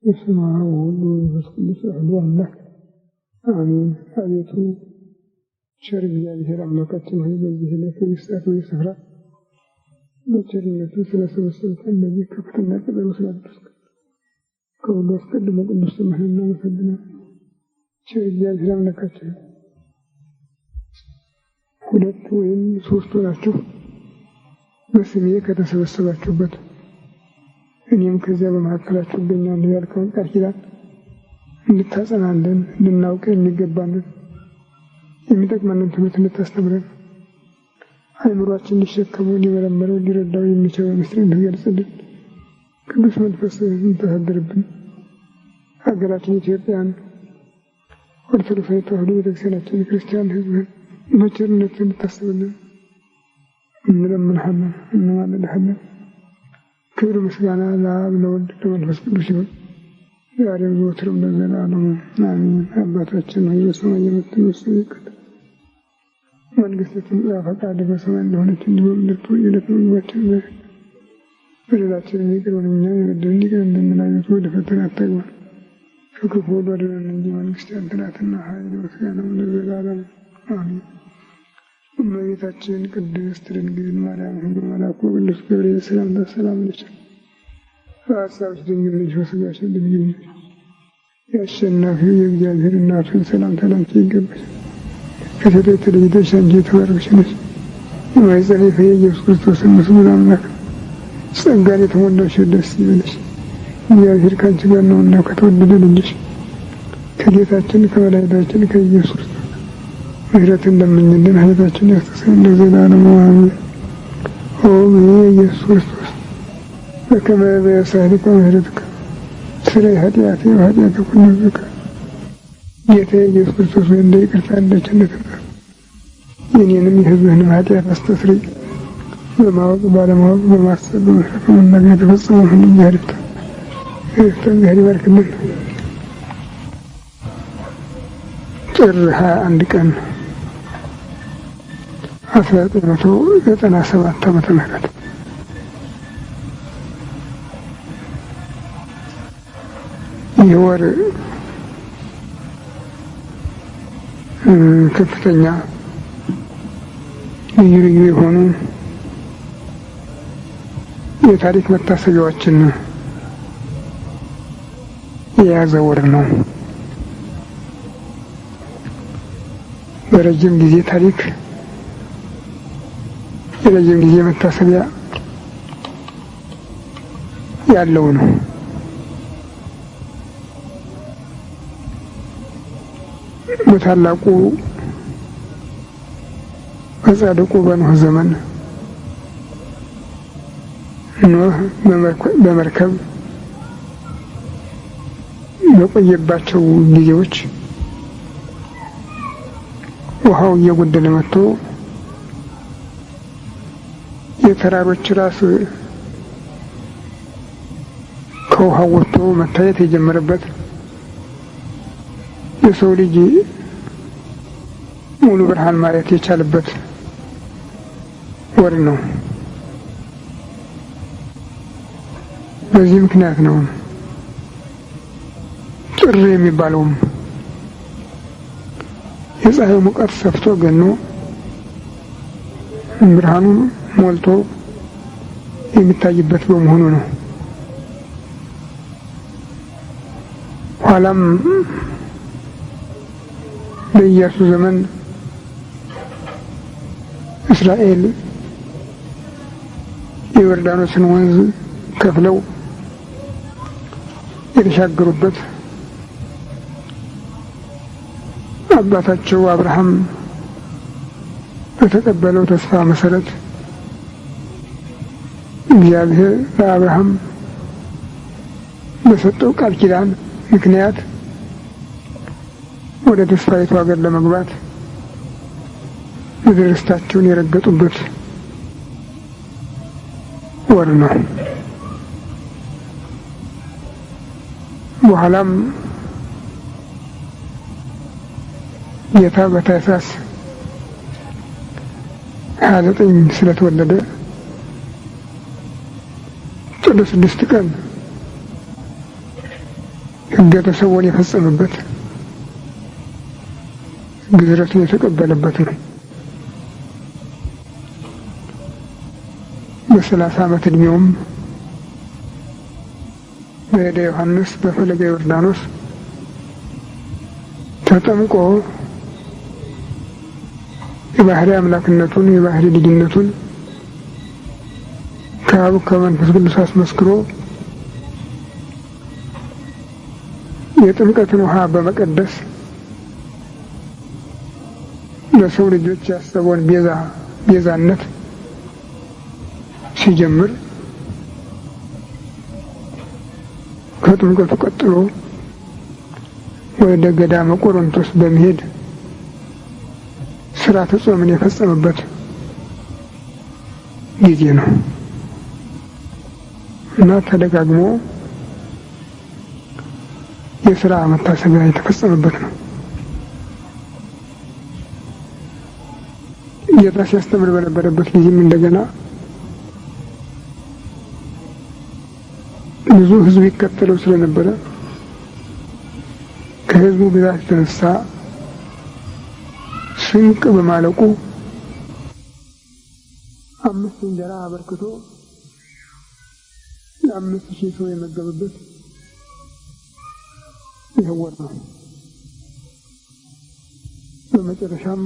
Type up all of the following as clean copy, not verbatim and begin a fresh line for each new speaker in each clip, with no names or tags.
በስመ አብ ወወልድ ወመንፈስ ቅዱስ አሐዱ አምላክ አሜን። አቤቱ ቸር እግዚአብሔር አምላካችን ሆይ በዚህ ዕለት በዚህ ሰዓት በዚህ ስፍራ በቸርነቱ ስለሰበሰብከን በዚህ ከፍተኛ ቀጠሮ ስላደረስከን ከሁሉ አስቀድሞ ቅዱስ ስምህን እናመሰግናለን። ቸር እግዚአብሔር አምላካችን ሁለት ወይም ሶስት ሆናችሁ በስሜ ከተሰበሰባችሁበት እኔም ከዚያ በመካከላችሁ እገኛለሁ ያልከውን ቃል ኪዳን እንድታጸናለን፣ እንድናውቅ የሚገባንን የሚጠቅመንን ትምህርት እንድታስተምረን፣ አእምሯችን እንዲሸከመው ሊመረምረው ሊረዳው የሚችለው ምስጢር እንድትገልጽልን ቅዱስ መንፈስህን እንድታሳድርብን ሀገራችን ኢትዮጵያን ኦርቶዶክሳዊ ተዋሕዶ ቤተክርስቲያናችን ክርስቲያን ሕዝብህን በቸርነት እንድታስብልን እንለምንሃለን፣ እንማልድሃለን። ክብር ምስጋና ለአብ ለወልድ ለመንፈስ ቅዱስ ይሁን ዛሬም ዘወትርም ለዘላለሙ አሜን። አባታችን ሆይ በሰማይ የምትኖር ስምህ ይቀደስ፣ መንግሥትህ ትምጣ፣ ፈቃድህ በሰማይ እንደሆነች እንዲሁ በምድር ትሁን። የዕለት ምግባችንን ዛሬ በደላችንን ይቅር በለን እኛም የበደሉንን ይቅር እንደምንል፣ አቤቱ ወደ ፈተና አታግባን ከክፉ ሁሉ አድነን እንጂ መንግሥት ያንተ ናትና ኃይል ምስጋናም ለዘላለሙ አሜን። እመቤታችን ቅድስት ድንግል ማርያም ሆይ በመልአኩ ቅዱስ ገብርኤል ሰላምታ ሰላም እልሻለሁ። በሐሳብሽ ድንግል ነሽ፣ በሥጋሽም ድንግል ነሽ። የአሸናፊው የእግዚአብሔር እናት ሆይ ሰላምታ ላንቺ ይገባሻል። ከሴቶች ተለይተሽ አንቺ የተባረክሽ ነሽ፣ የማኅፀንሽ ፍሬ ኢየሱስ ክርስቶስ ምስጉን አምላክ። ጸጋን የተሞላሽ ደስ ይበልሽ፣ እግዚአብሔር ከአንቺ ጋር ነውና ከተወደደ ልጅሽ ከጌታችን ከመድኃኒታችን ከኢየሱስ ክርስቶስ ምሕረት እንደምኝልን ኃጢአታችንን ያስተሰርይልን ለዘላለሙ አሜን። ኦ ኢየሱስ ክርስቶስ በከመ በሳህሊከ ምሕረትከ ስረይ ኃጢአቴ ወኃጢአተ ኩሉ ሕዝብከ። ጌታዬ ኢየሱስ ክርስቶስ ሆይ እንደ ይቅርታ እንደ ቸርነትህ የእኔንም የሕዝብህንም ኃጢአት አስተስርይ። በማወቅ ባለማወቅ በማሰብ በመፍራት በመናገር የተፈጸመውን ሁሉ እግዚአብሔር ይፍታ። እግዚአብሔር ይባርክልን። ጥር 21 ቀን 1997 ዓመተ ምህረት ይህ ወር ከፍተኛ ልዩ ልዩ የሆኑ የታሪክ መታሰቢያዎችን የያዘ ወር ነው። በረጅም ጊዜ ታሪክ የረጅም ጊዜ መታሰቢያ ያለው ነው። በታላቁ በጻድቁ በኖህ ዘመን ኖህ በመርከብ በቆየባቸው ጊዜዎች ውሃው እየጎደለ መጥቶ የተራሮች ራስ ከውሃው ወጥቶ መታየት የጀመረበት የሰው ልጅ ሙሉ ብርሃን ማየት የቻለበት ወር ነው። በዚህ ምክንያት ነው ጥር የሚባለውም የፀሐይ ሙቀት ሰፍቶ ገኖ ብርሃኑ ሞልቶ የሚታይበት በመሆኑ ነው። ኋላም በኢያሱ ዘመን እስራኤል የዮርዳኖስን ወንዝ ከፍለው የተሻገሩበት አባታቸው አብርሃም በተቀበለው ተስፋ መሰረት እግዚአብሔር ለአብርሃም በሰጠው ቃል ኪዳን ምክንያት ወደ ተስፋይቱ ሀገር ለመግባት ምድረ ርስታቸውን የረገጡበት ወር ነው። በኋላም ጌታ በታኅሳስ 29 ስለተወለደ ጥር 6 ቀን ህገተሰቦን የፈጸመበት ግዝረትን የተቀበለበት ነው። በ30 ዓመት ዕድሜውም በእደ ዮሐንስ በፈለገ ዮርዳኖስ ተጠምቆ የባህሪ አምላክነቱን የባህሪ ልጅነቱን ከአብ ከመንፈስ ቅዱስ አስመስክሮ የጥምቀትን ውሃ በመቀደስ ለሰው ልጆች ያሰበውን ቤዛነት ሲጀምር ከጥምቀቱ ቀጥሎ ወደ ገዳመ ቆሮንቶስ በመሄድ ሥርዓተ ጾምን የፈጸመበት ጊዜ ነው እና ተደጋግሞ የሥራ መታሰቢያ የተፈጸመበት ነው። ጌታ ሲያስተምር በነበረበት ጊዜም እንደገና ብዙ ሕዝብ ይከተለው ስለነበረ ከሕዝቡ ብዛት የተነሳ ስንቅ በማለቁ 5 እንጀራ አበርክቶ ለ5000 ሰው የመገበበት ይወር ነው። በመጨረሻም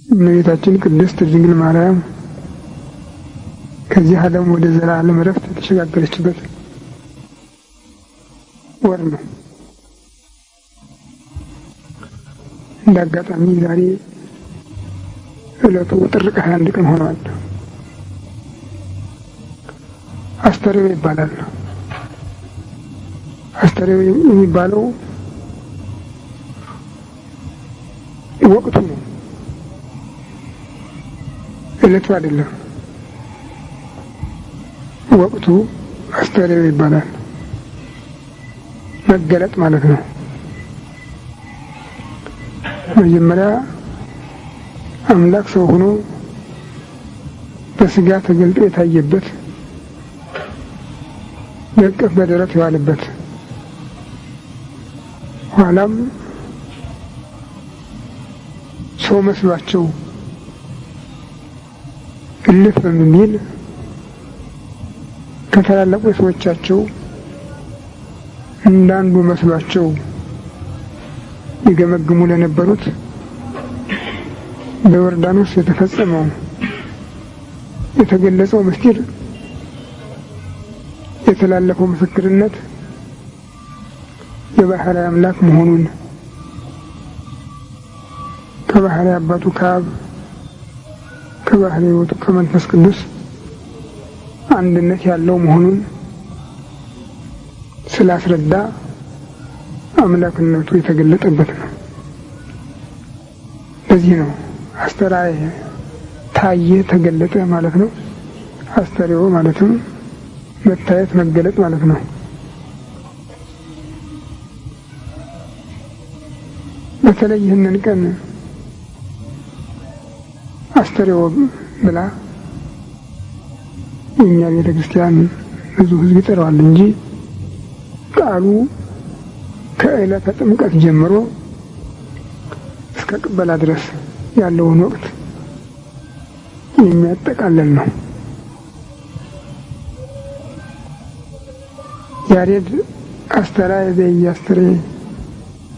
እመቤታችን ቅድስት ድንግል ማርያም ከዚህ ዓለም ወደ ዘላለም ዕረፍት የተሸጋገረችበት ወር ነው። እንዳጋጣሚ ዛሬ ዕለቱ ጥር 21 ቀን ሆኗል። አስተርእዮ ይባላል። አስተርእዮ የሚባለው ወቅቱ ነው፣ ዕለቱ አይደለም። ወቅቱ አስተርእዮ ይባላል። መገለጥ ማለት ነው። መጀመሪያ አምላክ ሰው ሆኖ በስጋ ተገልጦ የታየበት በእቅፍ በደረት የዋለበት ኋላም ሰው መስሏቸው እልፍ በሚል ከተላለቁ ሰዎቻቸው እንዳንዱ መስሏቸው ይገመግሙ ለነበሩት በዮርዳኖስ የተፈጸመው የተገለጸው ምስጢር የተላለፈው ምስክርነት የባህሪ አምላክ መሆኑን ከባህሪ አባቱ ከአብ ከባህሪ ሕይወቱ ከመንፈስ ቅዱስ አንድነት ያለው መሆኑን ስላስረዳ አምላክነቱ የተገለጠበት ነው። ለዚህ ነው አስተርአየ ታየ ተገለጠ ማለት ነው። አስተርእዮ ማለትም መታየት መገለጥ ማለት ነው። በተለይ ይህንን ቀን አስተርእዮ ብላ የእኛ ቤተክርስቲያን ብዙ ሕዝብ ይጠራዋል እንጂ ቃሉ ከዕለተ ጥምቀት ጀምሮ እስከ ቅበላ ድረስ ያለውን ወቅት የሚያጠቃልል ነው። ያሬድ አስተርአየ ዘኢያስተርይ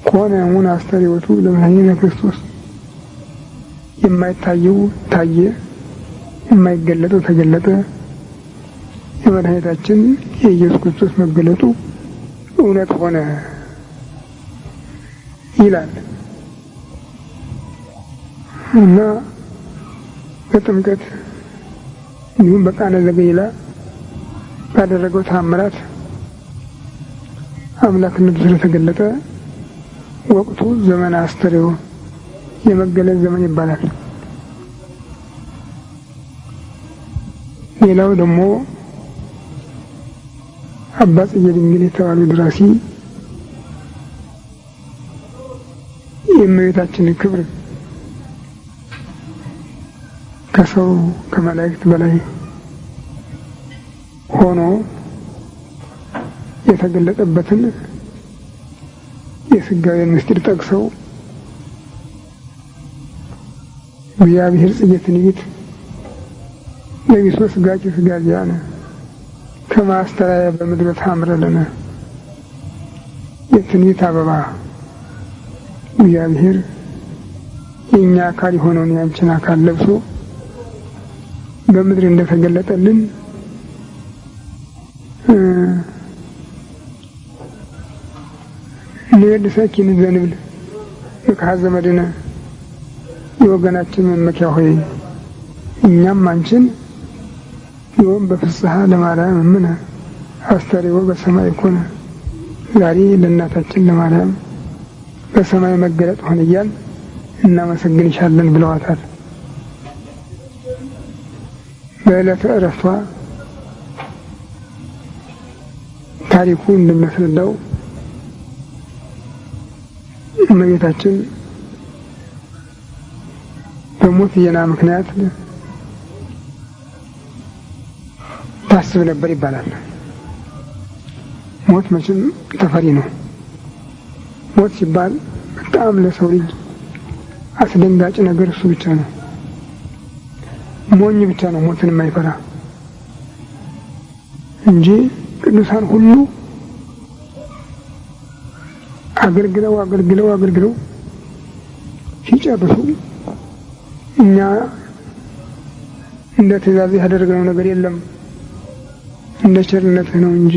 ኮነ እሙነ አስተርእዮቱ ለመድኃኒነ ክርስቶስ፣ የማይታየው ታየ፣ የማይገለጠው ተገለጠ፣ የመድኃኒታችን የኢየሱስ ክርስቶስ መገለጡ እውነት ሆነ ይላል እና በጥምቀት እንዲሁም በቃና ዘገሊላ ባደረገው ተአምራት አምላክነቱ ስለተገለጠ ወቅቱ ዘመነ አስተርእዮ የመገለጥ ዘመን ይባላል። ሌላው ደግሞ አባ ጽጌ ድንግል የተባሉ ደራሲ የእመቤታችን ክብር ከሰው ከመላእክት በላይ ሆኖ የተገለጠበትን የሥጋዌን ምስጢር ጠቅሰው እግዚአብሔር ጽጌ ትንቢት ለቢሶ ሥጋኪ ሥጋ ዚአነ ከመ አስተርአየ በምድረ ተአምረ ለነ የትንቢት አበባ እግዚአብሔር የእኛ አካል የሆነውን ያንቺን አካል ለብሶ በምድር እንደተገለጠልን ንቤልሰኪ ንዘንብል ምክሐ ዘመድነ የወገናችን መመኪያ ሆይ እኛም አንቺን ዮም በፍስሐ ለማርያም እምነ አስተርእዮ በሰማይ ኮነ ዛሬ ለእናታችን ለማርያም በሰማይ መገለጥ ሆነ እያል እናመሰግንሻለን ብለዋታል። በዕለተ ዕረፍቷ ታሪኩ እንደሚያስረዳው እመቤታችን በሞት ዜና ምክንያት ታስብ ነበር ይባላል። ሞት መቼም ተፈሪ ነው። ሞት ሲባል በጣም ለሰው ልጅ አስደንጋጭ ነገር እሱ ብቻ ነው። ሞኝ ብቻ ነው ሞትን የማይፈራ እንጂ ቅዱሳን ሁሉ አገልግለው ሲጨርሱ እኛ እንደ ትእዛዝ ያደረግነው ነገር የለም እንደ ቸርነትህ ነው እንጂ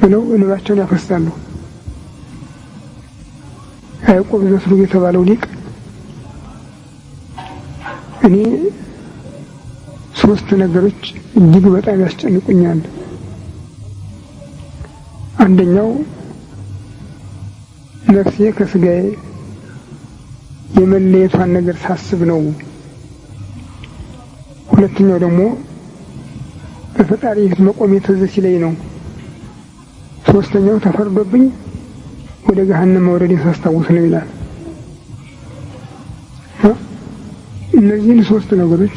ብለው እንባቸውን ያፈሳሉ። ያዕቆብ ዘስሩግ የተባለው ሊቅ እኔ 3 ነገሮች እጅግ በጣም ያስጨንቁኛል። አንደኛው ነፍሴ ከስጋዬ የመለየቷን ነገር ሳስብ ነው። ሁለተኛው ደግሞ በፈጣሪ ፊት መቆሜ ትዝ ሲለኝ ነው። ሶስተኛው ተፈርዶብኝ ወደ ገሃነም መውረዴን ሳስታውስ ነው ይላል። እነዚህን 3 ነገሮች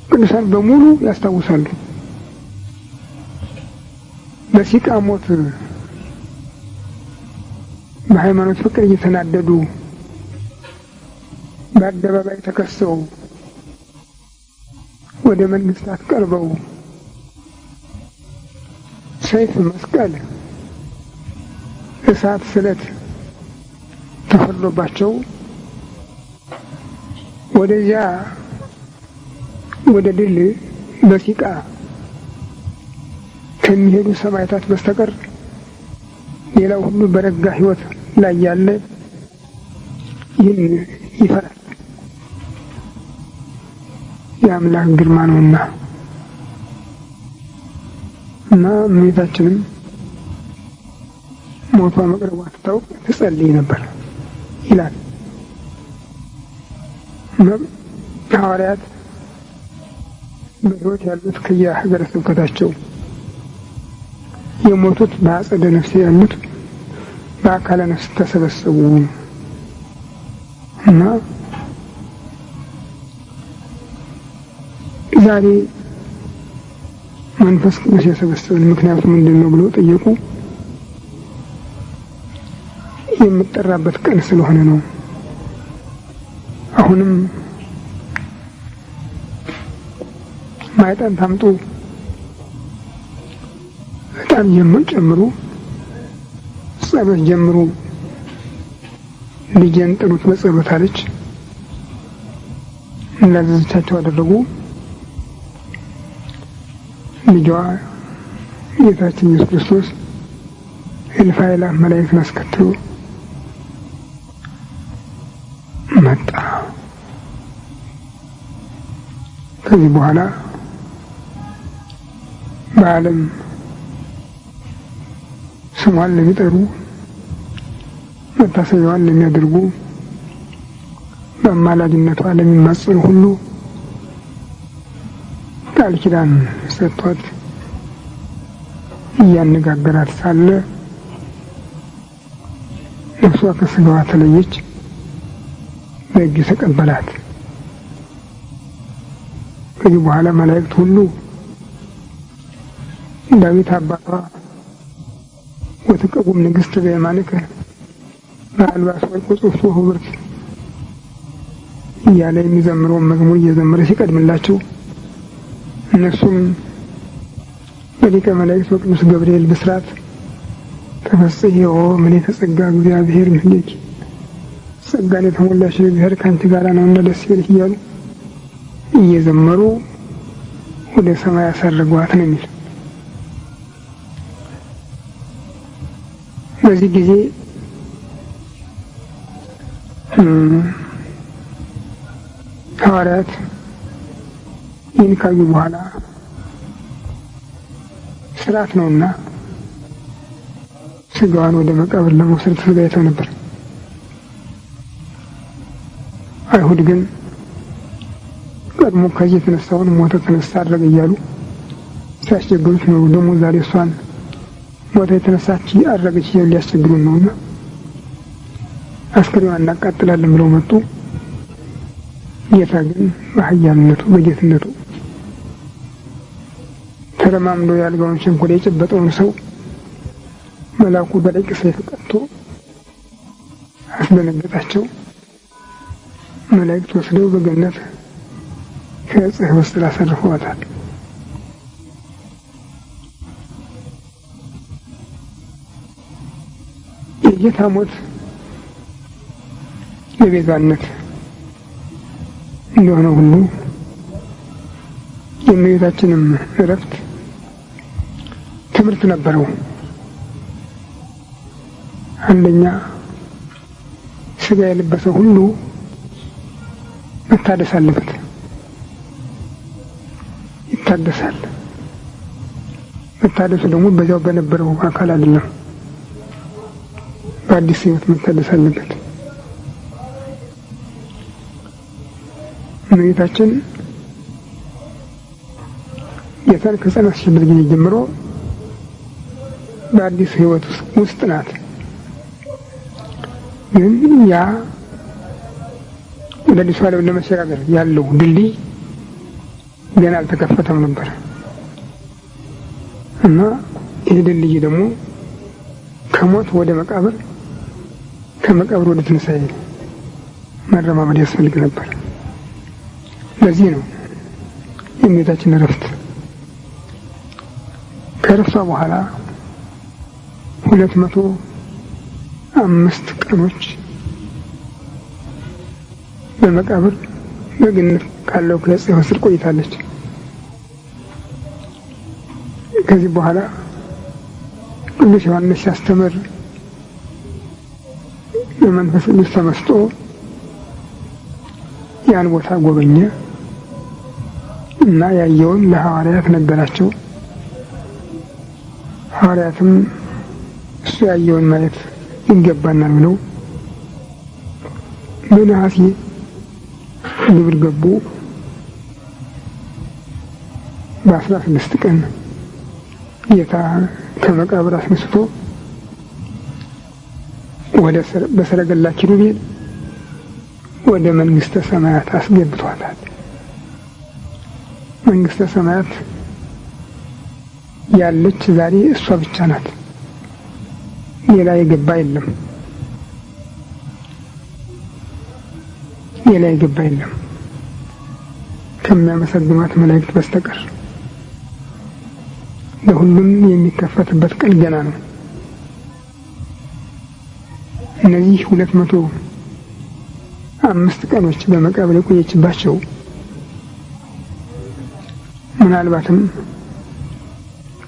ቅዱሳን በሙሉ ያስታውሳሉ። በሲቃ ሞት በሃይማኖት ፍቅር እየተናደዱ በአደባባይ ተከሰው ወደ መንግስታት ቀርበው ሰይፍ፣ መስቀል፣ እሳት፣ ስለት ተፈርዶባቸው ወደዚያ ወደ ድል በሲቃ ከሚሄዱ ሰማዕታት በስተቀር ሌላው ሁሉ በረጋ ሕይወት ላይ ያለ ይህን ይፈራል። የአምላክ ግርማ ነውና እና እመቤታችንም ሞቷ መቅረቧ ትታውቅ ትጸልይ ነበር ይላል። ሐዋርያት በሕይወት ያሉት ከየሀገረ ስብከታቸው የሞቱት በአጸደ ነፍስ ያሉት በአካለ ነፍስ ተሰበሰቡ እና ዛሬ መንፈስ ቅዱስ የሰበሰበን ምክንያቱ ምንድን ነው ብለው ጠየቁ። የምጠራበት ቀን ስለሆነ ነው። አሁንም ማይጠን ታምጡ፣ ዕጣን ጨምሩ፣ ጸሎት ጀምሩ፣ ልጄን ጥሩት በጸሎት አለች። እንዳዘዘቻቸው አደረጉ። ልጇ ጌታችን ኢየሱስ ክርስቶስ እልፍ አእላፍ መላእክትን አስከትሎ መጣ። ከዚህ በኋላ በዓለም ስሟን ለሚጠሩ መታሰቢያዋን ለሚያደርጉ በአማላጅነቷ ለሚማጸኑ ሁሉ ቃል ኪዳን ሰጥቷት እያነጋገራት ሳለ ነፍሷ ከስጋዋ ተለየች። በእጁ ተቀበላት። ከዚህ በኋላ መላእክት ሁሉ ዳዊት አባቷ ወትቀውም ንግሥት በየማንከ በአልባስ ወርቅ ጽሑፍ ወኅብርት እያለ የሚዘምረውን መዝሙር እየዘመረ ሲቀድምላቸው እነሱም በሊቀ መላእክት በቅዱስ ገብርኤል ብስራት ተፈሥሒ ምልዕተ ጸጋ እግዚአብሔር ምስሌኪ ጸጋን የተሞላሽ እግዚአብሔር ከአንቺ ጋር ነውና ደስ ይበልሽ እያሉ እየዘመሩ ወደ ሰማይ ያሳረጓት ነው የሚል። በዚህ ጊዜ ሐዋርያት ይህን ካዩ በኋላ ስርዓት ነውና ስጋዋን ወደ መቃብር ለመውሰድ ተዘጋጅተው ነበር። አይሁድ ግን ቀድሞ ከዚህ የተነሳውን ሞተ ተነሳ አድረገ እያሉ ሲያስቸግሩት ነው። ደግሞ ዛሬ እሷን ሞተ የተነሳች አድረገች እያሉ ሊያስቸግሩን ነውና አስከሬኗን እናቃጥላለን ብለው መጡ። ጌታ ግን በኃያልነቱ በጌትነቱ ተረማምዶ ያልጋውን ሸንኮር የጨበጠውን ሰው መልአኩ በረቂቅ ሰይፍ ቀጥቶ አስደነገጣቸው። መላእክት ወስደው በገነት ከዕፀ ሕይወት ስር አሳርፈዋታል። የጌታ ሞት ለቤዛነት እንደሆነ ሁሉ የእመቤታችንም ዕረፍት ትምህርት ነበረው። አንደኛ ስጋ የለበሰ ሁሉ መታደስ አለበት፣ ይታደሳል። መታደሱ ደግሞ በዛው በነበረው አካል አይደለም፣ በአዲስ ሕይወት መታደስ አለበት። እመቤታችን ጌታን ከጸነሰችበት ጊዜ ጀምሮ በአዲስ ሕይወት ውስጥ ናት። ግን ያ ወደ አዲሱ ዓለም ለመሸጋገር ያለው ድልድይ ገና አልተከፈተም ነበር እና ይህ ድልድይ ደግሞ ከሞት ወደ መቃብር፣ ከመቃብር ወደ ትንሣኤ መረማመድ ያስፈልግ ነበር። ለዚህ ነው የእመቤታችን ዕረፍት። ከዕረፍቷ በኋላ 205 ቀኖች በመቃብር በገነት ካለው ከዕፀ ሕይወት ስር ቆይታለች። ከዚህ በኋላ ቅዱስ ዮሐንስ ሲያስተምር በመንፈስ ቅዱስ ተመስጦ ያን ቦታ ጎበኘ እና ያየውን ለሐዋርያት ነገራቸው። ሐዋርያትም እሱ ያየውን ማየት ይገባናል ብለው በነሐሴ ግብር ገቡ። በ16 ቀን ጌታ ከመቃብር አስነስቶ በሰረገላ ኪሩቤል ወደ መንግስተ ሰማያት አስገብቷታል። መንግስተ ሰማያት ያለች ዛሬ እሷ ብቻ ናት። ሌላ የገባ የለም። ሌላ የገባ የለም ከሚያመሰግኗት መላእክት በስተቀር። ለሁሉም የሚከፈትበት ቀን ገና ነው። እነዚህ 205 ቀኖች በመቃብር የቆየችባቸው ምናልባትም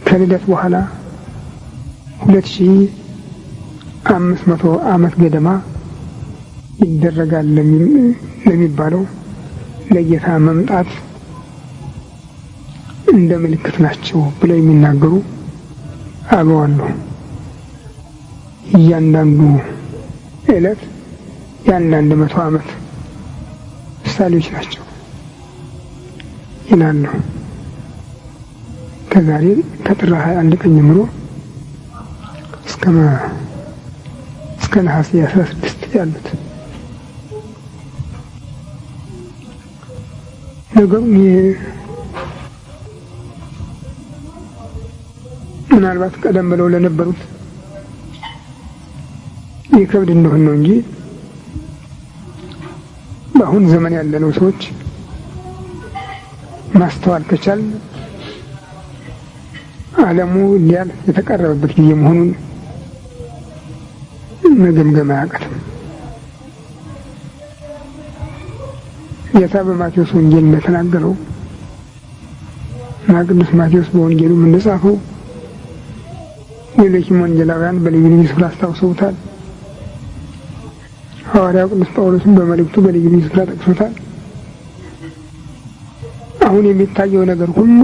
ከልደት በኋላ 2500 ዓመት ገደማ ይደረጋል ለሚባለው ለጌታ መምጣት እንደ ምልክት ናቸው ብለው የሚናገሩ አበው አሉ። እያንዳንዱ ዕለት የአንዳንድ 100 ዓመት ምሳሌዎች ናቸው ይላሉ። ከዛሬ ከጥር 21 ቀን ጀምሮ እስከ ነሐሴ 16 ያሉት ነገሩ ምናልባት ቀደም ብለው ለነበሩት ይከብድ እንደሆነ ነው እንጂ በአሁን ዘመን ያለነው ሰዎች ማስተዋል ከቻል ዓለሙ ሊያልፍ የተቃረበበት ጊዜ መሆኑን መገምገም አያቅትም። ጌታ በማቴዎስ ወንጌል እንደተናገረው እና ቅዱስ ማቴዎስ በወንጌሉ እንደጻፈው ሌሎችም ወንጌላውያን በልዩ ልዩ ስፍራ አስታውሰውታል። ሐዋርያው ቅዱስ ጳውሎስም በመልእክቱ በልዩ ልዩ ስፍራ ጠቅሶታል። አሁን የሚታየው ነገር ሁሉ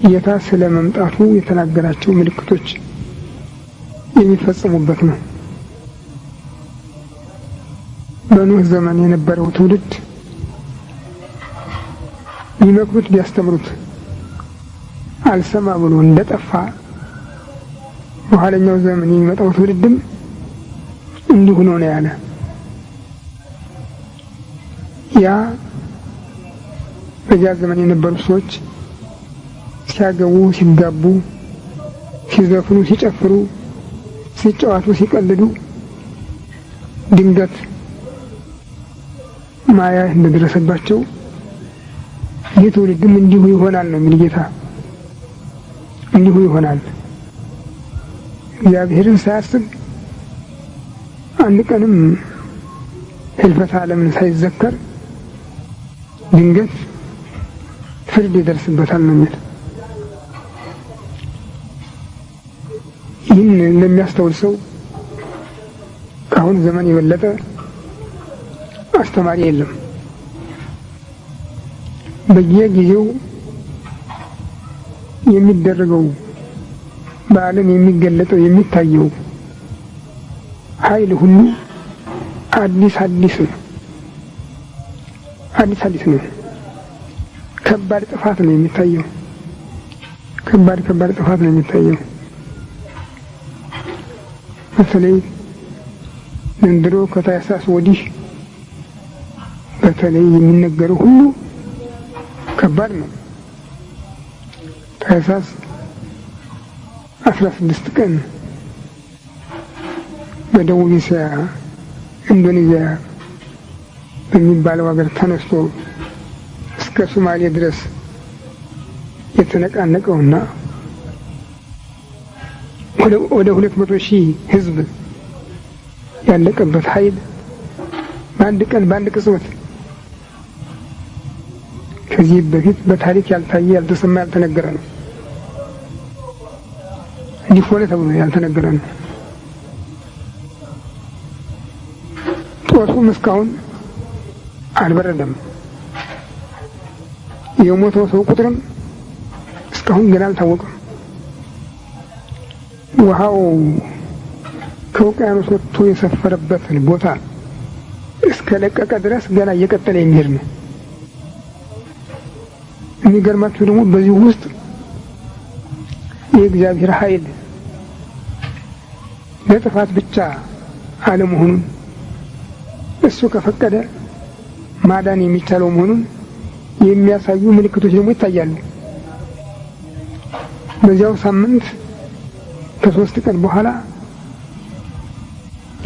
ጌታ ስለ መምጣቱ የተናገራቸው ምልክቶች የሚፈጸሙበት ነው። በኖህ ዘመን የነበረው ትውልድ ቢመክሩት ቢያስተምሩት አልሰማ ብሎ እንደጠፋ በኋለኛው ዘመን የሚመጣው ትውልድም እንዲሁ ነው ያለ። ያ በዚያ ዘመን የነበሩ ሰዎች ሲያገቡ፣ ሲጋቡ፣ ሲዘፍኑ፣ ሲጨፍሩ፣ ሲጫወቱ፣ ሲቀልዱ ድንገት ማያ እንደደረሰባቸው ይህ ትውልድም እንዲሁ ይሆናል ነው የሚል ጌታ። እንዲሁ ይሆናል። እግዚአብሔርን ሳያስብ አንድ ቀንም ህልፈተ ዓለምን ሳይዘከር ድንገት ፍርድ ይደርስበታል ነው የሚል። ይህን ለሚያስተውል ሰው ከአሁን ዘመን የበለጠ አስተማሪ የለም። በየጊዜው የሚደረገው በዓለም የሚገለጠው የሚታየው ኃይል ሁሉ አዲስ ነው። አዲስ ነው። ከባድ ጥፋት ነው የሚታየው። ከባድ ጥፋት ነው የሚታየው። በተለይ ዘንድሮ ከታህሳስ ወዲህ በተለይ የሚነገረው ሁሉ ከባድ ነው። ታህሳስ 16 ቀን በደቡብ እስያ ኢንዶኔዥያ በሚባለው ሀገር ተነስቶ እስከ ሶማሌ ድረስ የተነቃነቀውና ወደ 200,000 ህዝብ ያለቀበት ኃይል በአንድ ቀን በአንድ ቅጽበት ከዚህ በፊት በታሪክ ያልታየ ያልተሰማ ያልተነገረ ነው። እንዲሆነ ተብሎ ያልተነገረ ነው። ጦሱም እስካሁን አልበረደም። የሞተው ሰው ቁጥርም እስካሁን ገና አልታወቀም። ውሃው ከውቅያኖስ ወጥቶ የሰፈረበትን ቦታ እስከ ለቀቀ ድረስ ገና እየቀጠለ የሚሄድ ነው። የሚገርማችሁ ደግሞ በዚህ ውስጥ የእግዚአብሔር ኃይል ለጥፋት ብቻ አለመሆኑን እሱ ከፈቀደ ማዳን የሚቻለው መሆኑን የሚያሳዩ ምልክቶች ደግሞ ይታያሉ። በዚያው ሳምንት ከ3 ቀን በኋላ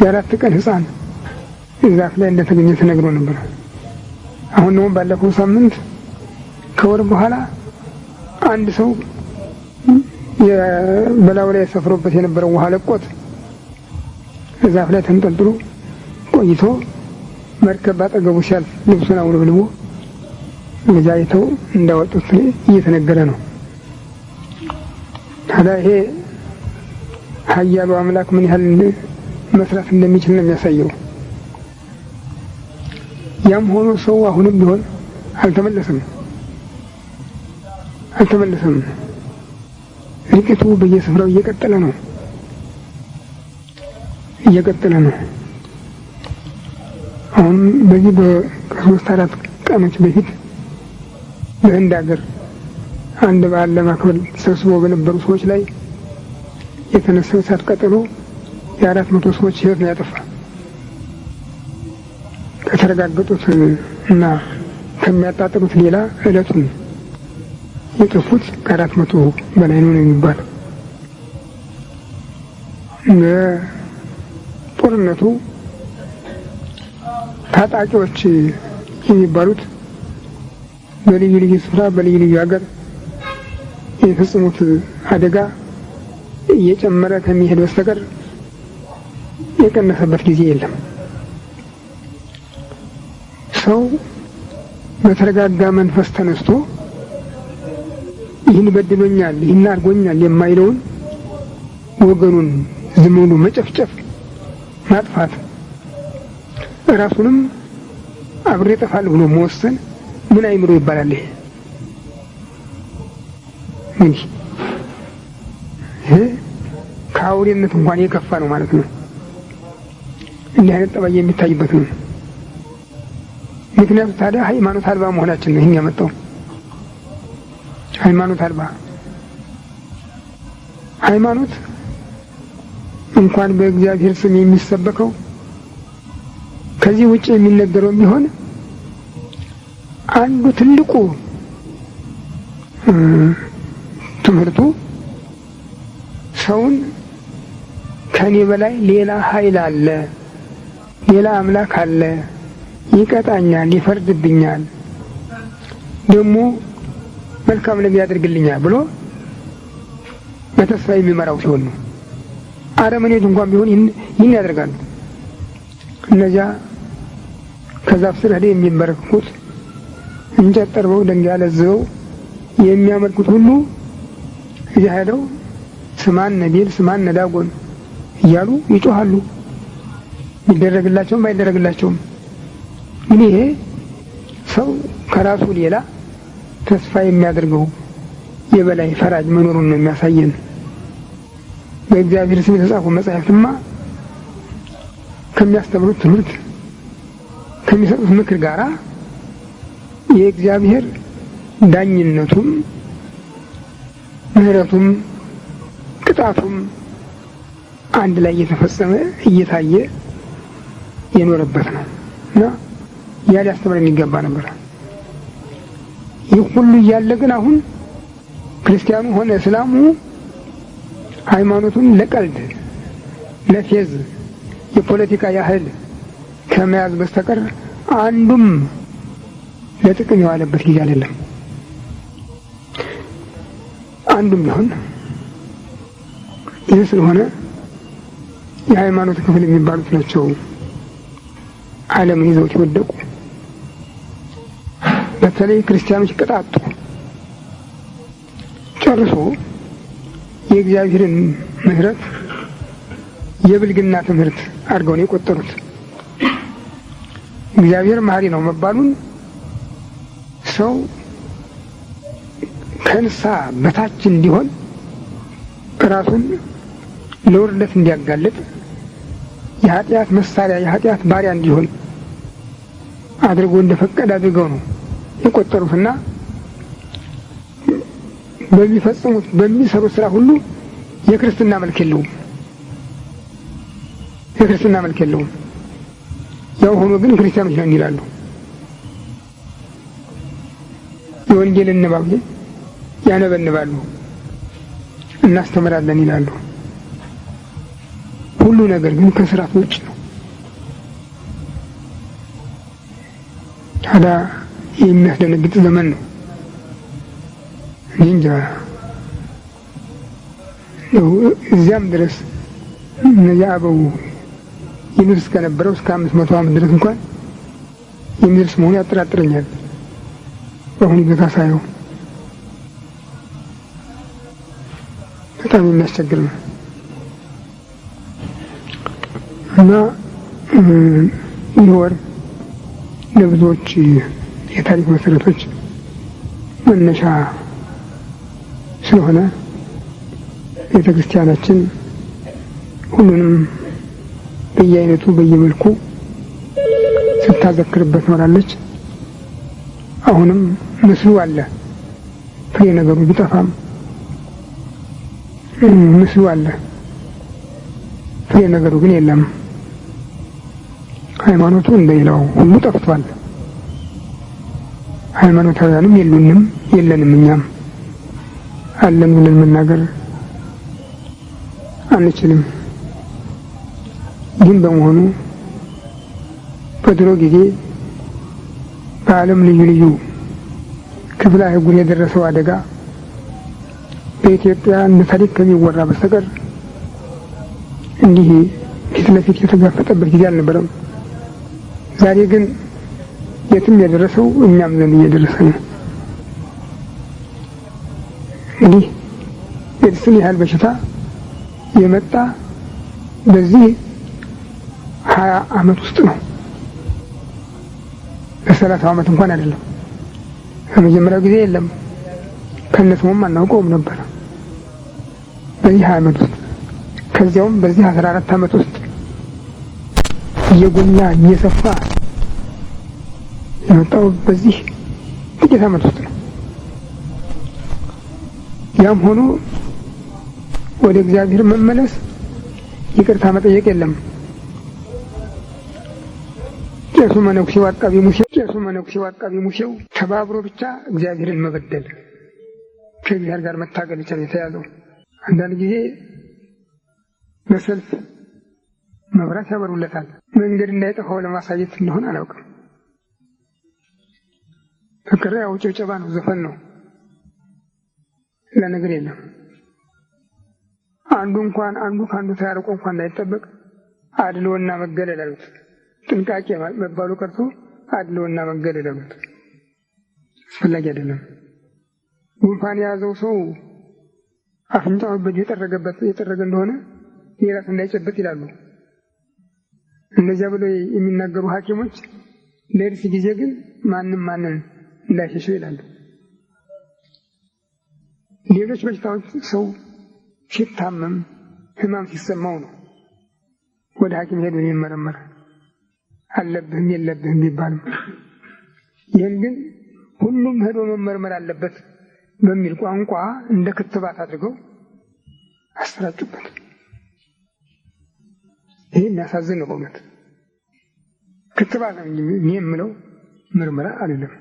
የ4 ቀን ሕፃን ዛፍ ላይ እንደተገኘ ተነግሮ ነበር። አሁን ደግሞ ባለፈው ሳምንት ከወር በኋላ አንድ ሰው በላዩ ላይ ሰፍሮበት የነበረው ውሃ ለቆት ዛፍ ላይ ተንጠልጥሎ ቆይቶ መርከብ ባጠገቡ ሲያልፍ ልብሱን አውለብልቦ ለጃይተው እንዳወጡት እየተነገረ ነው። ታዲያ ይሄ ኃያሉ አምላክ ምን ያህል መስራት እንደሚችል ነው የሚያሳየው። ያም ሆኖ ሰው አሁንም ቢሆን አልተመለሰም። ርቀቱ በየስፍራው እየቀጠለ ነው። አሁን በዚህ ከ3-4 ቀኖች በፊት በህንድ ሀገር አንድ በዓል ለማክበር ተሰብስበው በነበሩ ሰዎች ላይ የተነሳው እሳት ቃጠሎ የ400 ሰዎች ህይወት ነው ያጠፋ። ከተረጋገጡት እና ከሚያጣጥሉት ሌላ እለቱን የጠፉት ከ400 በላይ ነው የሚባለው። ጦርነቱ ታጣቂዎች የሚባሉት በልዩ ልዩ ስፍራ በልዩ ልዩ ሀገር የፈጸሙት አደጋ እየጨመረ ከሚሄድ በስተቀር የቀነሰበት ጊዜ የለም። ሰው በተረጋጋ መንፈስ ተነስቶ ይህን በድሎኛል፣ ይህን አድርጎኛል የማይለውን ወገኑን ዝም ብሎ መጨፍጨፍ፣ ማጥፋት፣ ራሱንም አብሬ እጠፋለሁ ብሎ መወሰን ምን አይምሮ ይባላል? ይሄ ከአውሬነት እንኳን የከፋ ነው ማለት ነው። እንዲህ አይነት ጠባይ የሚታይበት ነው። ምክንያቱም ታዲያ ሃይማኖት አልባ መሆናችን ነው ይህን ያመጣው። ሃይማኖት አልባ ሃይማኖት እንኳን በእግዚአብሔር ስም የሚሰበከው ከዚህ ውጭ የሚነገረው ቢሆን አንዱ ትልቁ ትምህርቱ ሰውን ከኔ በላይ ሌላ ኃይል አለ፣ ሌላ አምላክ አለ፣ ይቀጣኛል፣ ይፈርድብኛል፣ ደግሞ መልካም ነገር ያደርግልኛል ብሎ በተስፋ የሚመራው ሲሆን ነው። አረመኔዎች እንኳን ቢሆን ይህን ያደርጋሉ። እነዚያ ከዛፍ ስር ሄደው የሚንበረከኩት እንጨት ጠርበው ድንጋይ ለዝበው የሚያመልኩት ሁሉ እዚያ ሄደው ስማነ ቤል ስማነ ዳጎን እያሉ ይጮሃሉ። ይደረግላቸውም አይደረግላቸውም። ግን ይሄ ሰው ከራሱ ሌላ ተስፋ የሚያደርገው የበላይ ፈራጅ መኖሩን ነው የሚያሳየን። በእግዚአብሔር ስም የተጻፉ መጻሕፍትማ ከሚያስተምሩት ትምህርት ከሚሰጡት ምክር ጋራ የእግዚአብሔር ዳኝነቱም ምሕረቱም ቅጣቱም አንድ ላይ እየተፈጸመ እየታየ የኖረበት ነው እና ያ ሊያስተምረን የሚገባ ነበር። ይህ ሁሉ እያለ ግን አሁን ክርስቲያኑ ሆነ እስላሙ ሃይማኖቱን ለቀልድ፣ ለፌዝ፣ የፖለቲካ ያህል ከመያዝ በስተቀር አንዱም ለጥቅም የዋለበት ጊዜ አይደለም። አንዱም ቢሆን ይህ ስለሆነ የሃይማኖት ክፍል የሚባሉት ናቸው ዓለምን ይዘውት የወደቁ። በተለይ ክርስቲያኖች ቅጣጡ ጨርሶ የእግዚአብሔርን ምሕረት የብልግና ትምህርት አድርገው ነው የቆጠሩት። እግዚአብሔር መሐሪ ነው መባሉን ሰው ከእንስሳ በታች እንዲሆን ራሱን ለውርደት እንዲያጋልጥ የኃጢአት መሳሪያ የኃጢአት ባሪያ እንዲሆን አድርጎ እንደፈቀደ አድርገው ነው የቆጠሩትና በሚፈጽሙት በሚሰሩት ስራ ሁሉ የክርስትና መልክ የለውም። የክርስትና መልክ የለውም። ያው ሆኖ ግን ክርስቲያኖች ነን ይላሉ። የወንጌልን ንባብ ያነበንባሉ፣ እናስተምራለን ይላሉ። ሁሉ ነገር ግን ከስርዓት ውጭ ነው። ታዲያ የሚያስደነግጥ ዘመን ነው። እንጃ እዚያም ድረስ እነዚያ አበው ይደርስ ከነበረው እስከ 500 ዓመት ድረስ እንኳን የሚደርስ መሆኑ ያጠራጥረኛል። በአሁኑ ጊዜ ሳየው በጣም የሚያስቸግር ነው እና ይህ ወር ለብዙዎች የታሪክ መሰረቶች መነሻ ስለሆነ ቤተክርስቲያናችን ሁሉንም በየአይነቱ በየመልኩ ስታዘክርበት ኖራለች። አሁንም ምስሉ አለ። ፍሬ ነገሩ ቢጠፋም ምስሉ አለ። ፍሬ ነገሩ ግን የለም። ሃይማኖቱ እንደሌላው ሁሉ ጠፍቷል። ሃይማኖታውያንም የለንም እኛም አለን ብለን መናገር አንችልም። ግን በመሆኑ በድሮ ጊዜ በዓለም ልዩ ልዩ ክፍለ አህጉር የደረሰው አደጋ በኢትዮጵያ እንደ ታሪክ ከሚወራ በስተቀር እንዲህ ፊት ለፊት የተጋፈጠበት ጊዜ አልነበረም። ዛሬ ግን የትም የደረሰው እኛም ዘንድ እየደረሰ ነው። እንግዲህ ኤድስን ያህል በሽታ የመጣ በዚህ 20 ዓመት ውስጥ ነው። በ30 ዓመት እንኳን አይደለም። ከመጀመሪያው ጊዜ የለም፣ ከነስሙም አናውቀውም ነበር። በዚህ 20 ዓመት ውስጥ ከዚያውም በዚህ 14 ዓመት ውስጥ እየጎላ እየሰፋ የመጣው በዚህ ጥቂት ዓመት ውስጥ ነው። ያም ሆኖ ወደ እግዚአብሔር መመለስ ይቅርታ መጠየቅ የለም። ቄሱ መነኩሴው አቃቢ ሙሴው ተባብሮ ብቻ እግዚአብሔርን መበደል ከእግዚአብሔር ጋር መታገል ብቻ ነው የተያዘው። አንዳንድ ጊዜ በሰልፍ መብራት ያበሩለታል። መንገድ እንዳይጠፋው ለማሳየት እንደሆነ አላውቅም። ፍቅር ያው ጭብጨባ ነው፣ ዘፈን ነው፣ ሌላ ነገር የለም። አንዱ ከአንዱ ተያርቆ እንኳን እንዳይጠበቅ አድሎና መገለል አሉት። ጥንቃቄ መባሉ ቀርቶ አድሎና መገለል አሉት። አስፈላጊ አይደለም። ጉንፋን የያዘው ሰው አፍንጫው በእጁ የጠረገ እንደሆነ የራስ እንዳይጨብጥ ይላሉ። እንደዚያ ብለው የሚናገሩ ሐኪሞች ለእርስ ጊዜ ግን ማንን እንዳይሸሸው ይላሉ። ሌሎች በሽታዎች ሰው ሲታመም ህማም ሲሰማው ነው ወደ ሐኪም ሄዶ የሚመረመር አለብህም የለብህም ቢባልም፣ ይህን ግን ሁሉም ሄዶ መመርመር አለበት በሚል ቋንቋ እንደ ክትባት አድርገው አሰራጩበት። ይህ የሚያሳዝን ነው በእውነት። ክትባት ነው እንጂ የምለው ምርመራ አይደለም።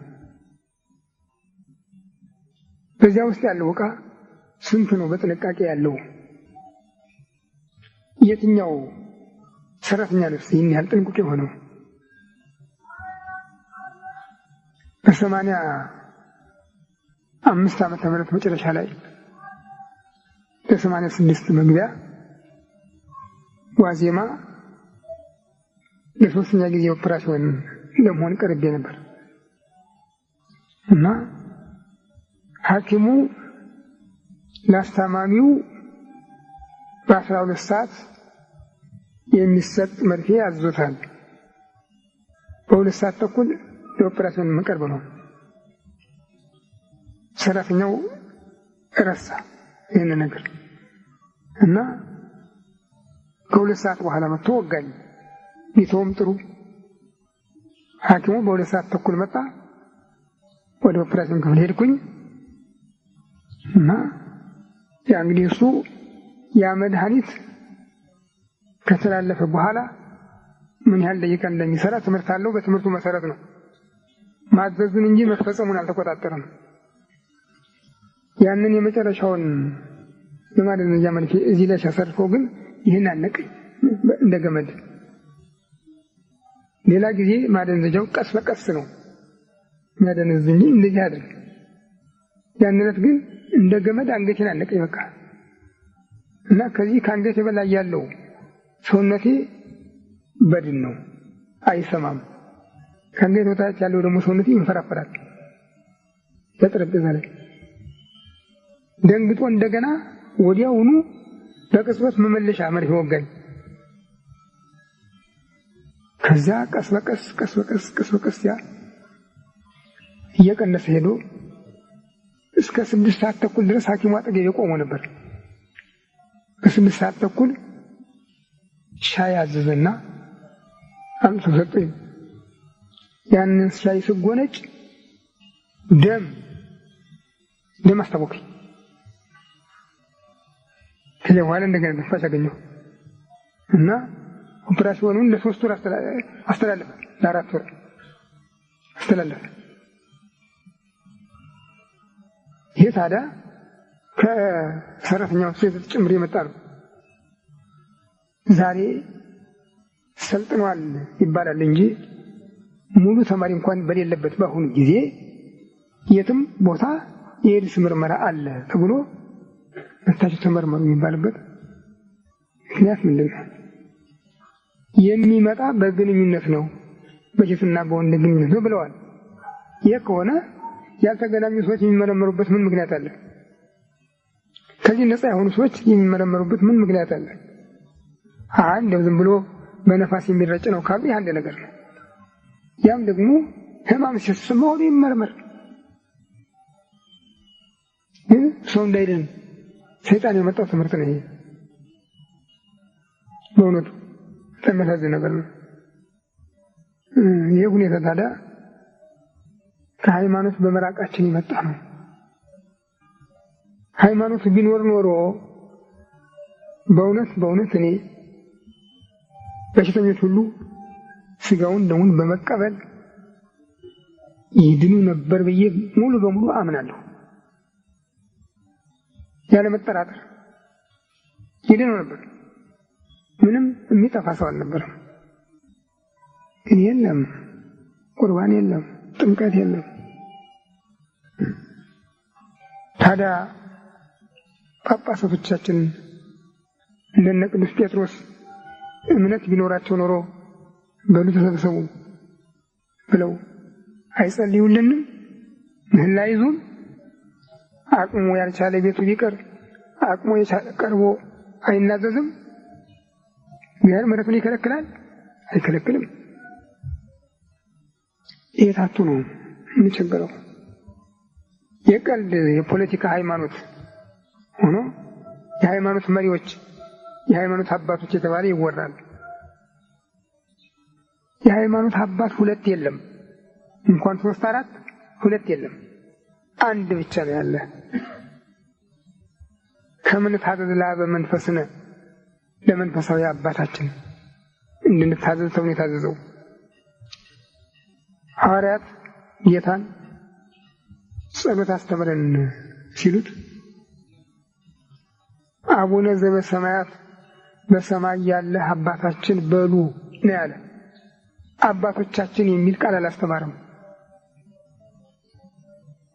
በዚያ ውስጥ ያለው ዕቃ ስንት ነው በጥንቃቄ ያለው? የትኛው ሰራተኛ ነፍስ ይህን ያህል ጥንቁቅ የሆነው? በ85 ዓመተ ምህረት መጨረሻ ላይ ለ86 መግቢያ ዋዜማ ለሶስተኛ ጊዜ ኦፕራሽን ለመሆን ቀርቤ ነበር እና ሐኪሙ ለአስታማሚው በ12 ሰዓት የሚሰጥ መርፌ አዝዞታል። በ2 ሰዓት ተኩል ለኦፕራሽን መቀርብ ነው። ሰራተኛው ረሳ ይህን ነገር እና ከ2 ሰዓት በኋላ መጥቶ ወጋኝ። ቢተውም ጥሩ። ሐኪሙ በ2 ሰዓት ተኩል መጣ። ወደ ኦፕራሽን ክፍል ሄድኩኝ እና ያ እንግዲህ እሱ ያ መድኃኒት ከተላለፈ በኋላ ምን ያህል ደቂቃ እንደሚሰራ ትምህርት አለው። በትምህርቱ መሰረት ነው ማዘዙን እንጂ መፈጸሙን አልተቆጣጠረም። ያንን የመጨረሻውን የማደንዘዣ መርፌ እዚህ ላይ ሲያሰርፈው ግን ይህን አነቀኝ እንደ ገመድ። ሌላ ጊዜ ማደንዘዣው ቀስ በቀስ ነው የሚያደነዝዝ እንጂ እንደዚህ አይደል። ያንነት ግን እንደ ገመድ አንገቴን አነቀኝ በቃ። እና ከዚህ ከአንገቴ በላይ ያለው ሰውነቴ በድን ነው፣ አይሰማም። ከአንገቴ በታች ያለው ደግሞ ሰውነቴ ይንፈራፈራል በጠረጴዛ ላይ። ደንግጦ እንደገና ወዲያውኑ በቅጽበት መመለሻ መርፌ ወጋኝ። ከዛ ቀስ በቀስ ያ እየቀነሰ ሄዶ እስከ 6 ሰዓት ተኩል ድረስ ሐኪሙ አጠገቤ ቆሞ ነበር። በ6 ሰዓት ተኩል ሻይ አዘዘና አምጥቶ ሰጠኝ። ያንን ሻይ ስጎነጭ ደም አስታወቀኝ። ከዚያ በኋላ እንደገና ነፋስ አገኘሁ እና ኦፕራሽኑን ለ3 ወር አስተላለፈ፣ ለ4 ወር አስተላለፈ። ይህ ታዲያ ከሰራተኛው ሴት ጭምር የመጣ ነው። ዛሬ ሰልጥኗል ይባላል እንጂ ሙሉ ተማሪ እንኳን በሌለበት በአሁኑ ጊዜ የትም ቦታ የኤድስ ምርመራ አለ ተብሎ መታችሁ ተመርመሩ የሚባልበት ምክንያት ምንድን ነው? የሚመጣ በግንኙነት ነው፣ በሴትና በወንድ ግንኙነት ነው ብለዋል። ይህ ከሆነ ያልተገናኙ ሰዎች የሚመረመሩበት ምን ምክንያት አለ? ከዚህ ነፃ የሆኑ ሰዎች የሚመረመሩበት ምን ምክንያት አለ? እንደው ዝም ብሎ በነፋስ የሚረጭ ነው ካሉ አንድ ነገር ነው። ያም ደግሞ ህማም ሲሰማው ይመረመር። ግን ሰው እንዳይድን ሰይጣን የመጣው ትምህርት ነው ይሄ። በእውነቱ የሚያሳዝን ነገር ነው። ይህ ሁኔታ ታዲያ ከሃይማኖት በመራቃችን የመጣ ነው። ሃይማኖት ቢኖር ኖሮ በእውነት እኔ በሽተኞች ሁሉ ስጋውን ደሙን በመቀበል ይድኑ ነበር ብዬ ሙሉ በሙሉ አምናለሁ። ያለ መጠራጠር ይድኑ ነበር። ምንም የሚጠፋ ሰው አልነበረም። ግን የለም፣ ቁርባን የለም፣ ጥምቀት የለም። ታዲያ ጳጳሳቶቻችን እንደነ ቅዱስ ጴጥሮስ እምነት ቢኖራቸው ኖሮ በሉ ተሰብሰቡ ብለው አይጸልዩልንም? ምህላ ይዙም? አቅሙ ያልቻለ ቤቱ ቢቀር አቅሙ የቻለ ቀርቦ አይናዘዝም? እግዚአብሔር ምሕረቱን ይከለክላል? አይከለክልም። የታቱ ነው የሚቸገረው። የቀልድ የፖለቲካ ሃይማኖት ሆኖ የሃይማኖት መሪዎች የሃይማኖት አባቶች የተባለ ይወራል። የሃይማኖት አባት ሁለት የለም፣ እንኳን 3 4 ሁለት የለም፣ አንድ ብቻ ነው ያለ። ከምን ታዘዝ ለአበ መንፈስነ ለመንፈሳዊ አባታችን እንድንታዘዝ ተብሎ የታዘዘው ሐዋርያት ጌታን ጸሎት አስተምረን ሲሉት አቡነ ዘበሰማያት በሰማይ ያለ አባታችን በሉ ነው ያለ። አባቶቻችን የሚል ቃል አላስተማረም።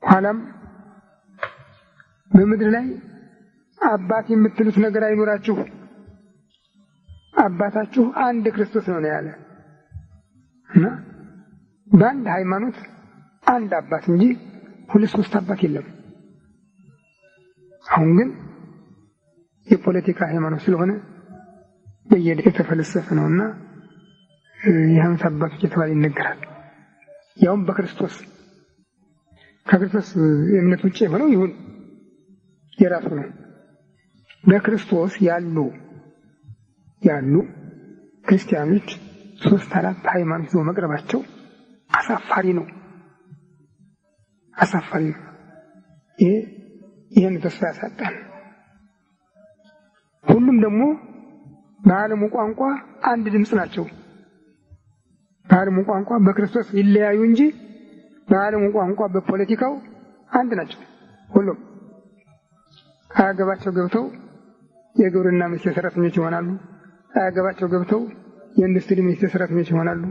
ኋላም በምድር ላይ አባት የምትሉት ነገር አይኖራችሁ፣ አባታችሁ አንድ ክርስቶስ ነው ያለ እና በአንድ ሃይማኖት አንድ አባት እንጂ 2-3 አባት የለም። አሁን ግን የፖለቲካ ሃይማኖት ስለሆነ የተፈለሰፈ ነውና የሃይማኖት አባቶች የተባለ ይነገራል። ያውም በክርስቶስ ከክርስቶስ እምነት ውጭ የሆነው ይሁን የራሱ ነው። በክርስቶስ ያሉ ክርስቲያኖች 3-4 ሃይማኖት ይዘው መቅረባቸው አሳፋሪ ነው። ይህን ተስፋ ያሳጣል። ሁሉም ደግሞ በዓለሙ ቋንቋ አንድ ድምፅ ናቸው። በዓለሙ ቋንቋ በክርስቶስ ይለያዩ እንጂ በዓለሙ ቋንቋ በፖለቲካው አንድ ናቸው። ሁሉም አያገባቸው ገብተው የግብርና ሚኒስቴር ሰራተኞች ይሆናሉ። አያገባቸው ገብተው የኢንዱስትሪ ሚኒስቴር ሰራተኞች ይሆናሉ።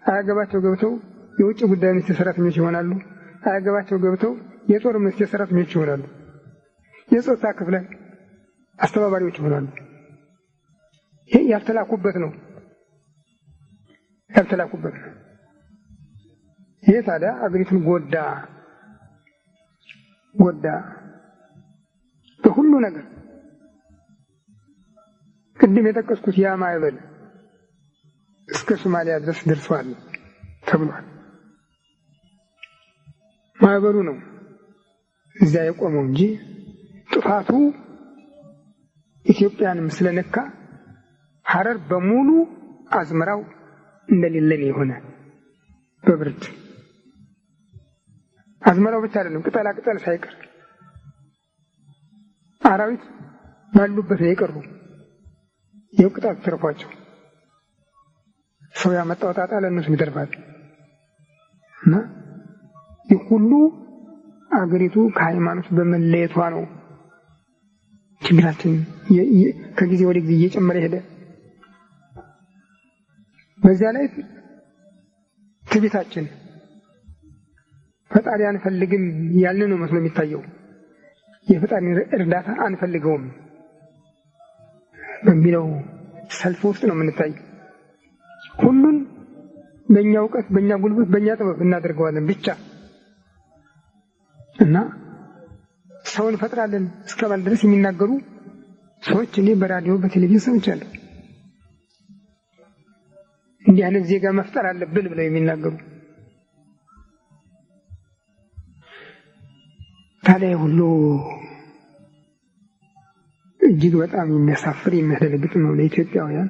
አያገባቸው ገብተው የውጭ ጉዳይ ሚኒስቴር ሰራተኞች ይሆናሉ። አያገባቸው ገብተው የጦር ሚኒስቴር ሰራተኞች ይሆናሉ። የጾታ ክፍለ አስተባባሪዎች ይሆናሉ። ይሄ ያልተላኩበት ነው። ይሄ ታዲያ አገሪቱን ጎዳ በሁሉ ነገር። ቅድም የጠቀስኩት ያ ማዕበል እስከ ሶማሊያ ድረስ ደርሷል ተብሏል። ማዕበሉ ነው እዚያ የቆመው እንጂ ጥፋቱ ኢትዮጵያንም ስለነካ ሐረር በሙሉ አዝመራው እንደሌለን የሆነ በብርድ አዝመራው ብቻ አይደለም፣ ቅጠላ ቅጠል ሳይቀር አራዊት ባሉበት ነው የቀሩ። ይኸው ቅጣት ተርፏቸው ሰው ያመጣው ጣጣ ለእነሱ ይደርፋል። እና ይህ ሁሉ አገሪቱ ከሃይማኖት በመለየቷ ነው ችግራችን ከጊዜ ወደ ጊዜ እየጨመረ ሄደ። በዚያ ላይ ትዕቢታችን ፈጣሪ አንፈልግም ያልን ነው መስሎ የሚታየው። የፈጣሪ እርዳታ አንፈልገውም በሚለው ሰልፍ ውስጥ ነው የምንታይ። ሁሉን በእኛ እውቀት፣ በእኛ ጉልበት፣ በእኛ ጥበብ እናደርገዋለን ብቻ እና ሰውን ፈጥራለን እስከማለት ድረስ የሚናገሩ ሰዎች እኔ በራዲዮ በቴሌቪዥን ሰምቻለሁ። እንዲህ አይነት ዜጋ መፍጠር አለብን ብለው የሚናገሩ ታዲያ ሁሉ እጅግ በጣም የሚያሳፍር የሚያስደነግጥ ነው ለኢትዮጵያውያን።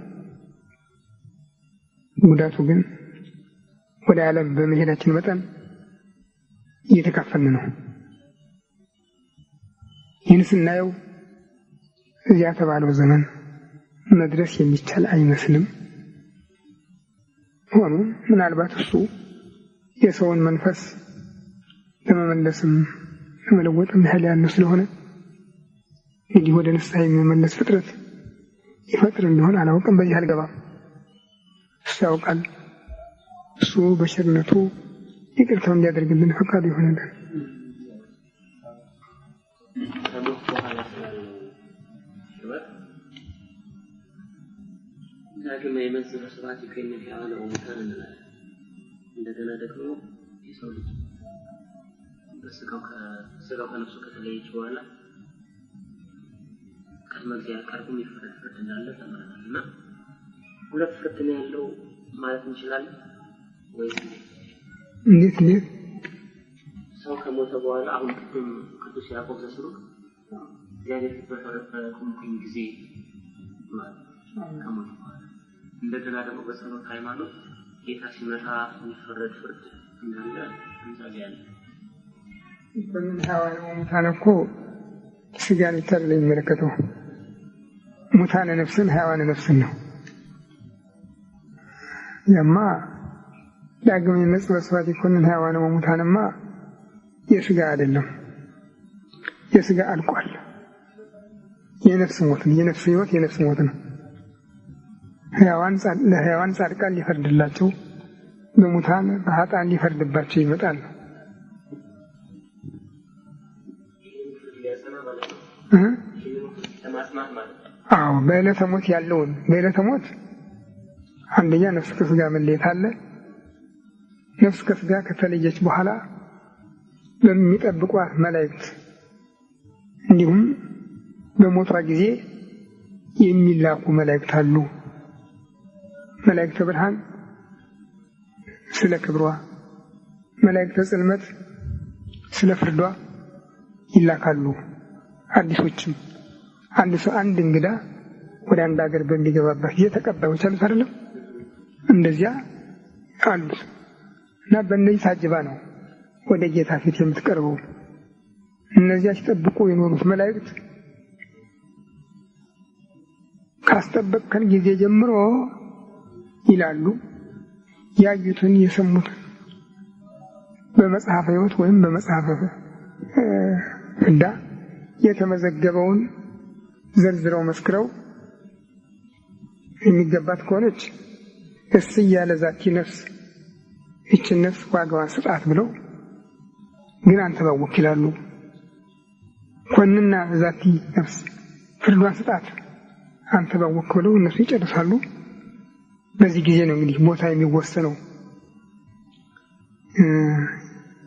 ጉዳቱ ግን ወደ ዓለም በመሄዳችን መጠን እየተካፈልን ነው። ይህን ስናየው እዚያ ተባለው ዘመን መድረስ የሚቻል አይመስልም። ሆኖም ምናልባት እሱ የሰውን መንፈስ ለመመለስም ለመለወጥም ያህል ያለው ስለሆነ እንዲህ ወደ ንስሐ የሚመለስ ፍጥረት ይፈጥር እንደሆነ አላውቅም። በዚህ አልገባም። እሱ ያውቃል። እሱ በቸርነቱ ይቅርታው እንዲያደርግልን ፈቃዱ ይሆንልን።
ዳግም የመንግስት ስርዓት ይከነፍ ያለው ሙታን እንላለን። እንደገና ደግሞ የሰው ልጅ በስጋው ከነፍሱ ከተለየች በኋላ ቅድመ እግዚአብሔር ቀርቦ የሚፈረድ ፍርድ እንዳለ ተምረናል እና ሁለት ፍርድ ነው ያለው ማለት እንችላለን ወይስ
እንዴት
ሰው ከሞተ በኋላ አሁን ቅዱስ ያዕቆብ ዘስሩግ እግዚአብሔር በፈረደበት ጊዜ ማለት ከሞተ በኋላ እንደገና ደግሞ በጸሎት ሃይማኖት ጌታ ሲመጣ የሚፈረድ ፍርድ እንዳለ እንዛዚያለን።
በምን ሐዋን ሙታን እኮ ስጋን ይተርል የሚመለከተው ሙታን ነፍስን ሐዋን ነፍስን ነው። ያማ ዳግም የመጽበስባት ይኮንን ሐዋን ሙታንማ የስጋ አይደለም። የስጋ አልቋል። የነፍስ ሞት ነው። የነፍስ ህይወት የነፍስ ሞት ነው። ለሕያዋን ጻድቃን ሊፈርድላቸው በሙታን በኃጥአን ሊፈርድባቸው ይመጣል። አዎ በዕለተ ሞት ያለውን በዕለተ ሞት አንደኛ ነፍስ ከስጋ መለየት አለ። ነፍስ ከስጋ ከተለየች በኋላ በሚጠብቋት መላእክት እንዲሁም በሞቷ ጊዜ የሚላኩ መላእክት አሉ። መላእክተ ብርሃን ስለ ክብሯ፣ መላእክተ ጽልመት ስለ ፍርዷ ይላካሉ። አዲሶችም አንድ እንግዳ ወደ አንድ ሀገር በሚገባበት ጊዜ ተቀባዮች አሉት አይደለም? እንደዚያ አሉት እና በእነዚህ ታጅባ ነው ወደ ጌታ ፊት የምትቀርበው። እነዚያ ሲጠብቁ የኖሩት መላእክት ካስጠበቅከን ጊዜ ጀምሮ ይላሉ ያዩትን የሰሙትን በመጽሐፈ ሕይወት ወይም በመጽሐፈ ፍዳ የተመዘገበውን ዘርዝረው መስክረው የሚገባት ከሆነች እስ እያለ ዛቲ ነፍስ ይችን ነፍስ ዋጋዋን ስጣት ብለው ግን አንተ ባወክ ይላሉ። ኮንና ዛቲ ነፍስ ፍርዷን ስጣት አንተ ባወክ ብለው እነሱ ይጨርሳሉ። በዚህ ጊዜ ነው እንግዲህ ቦታ የሚወሰነው።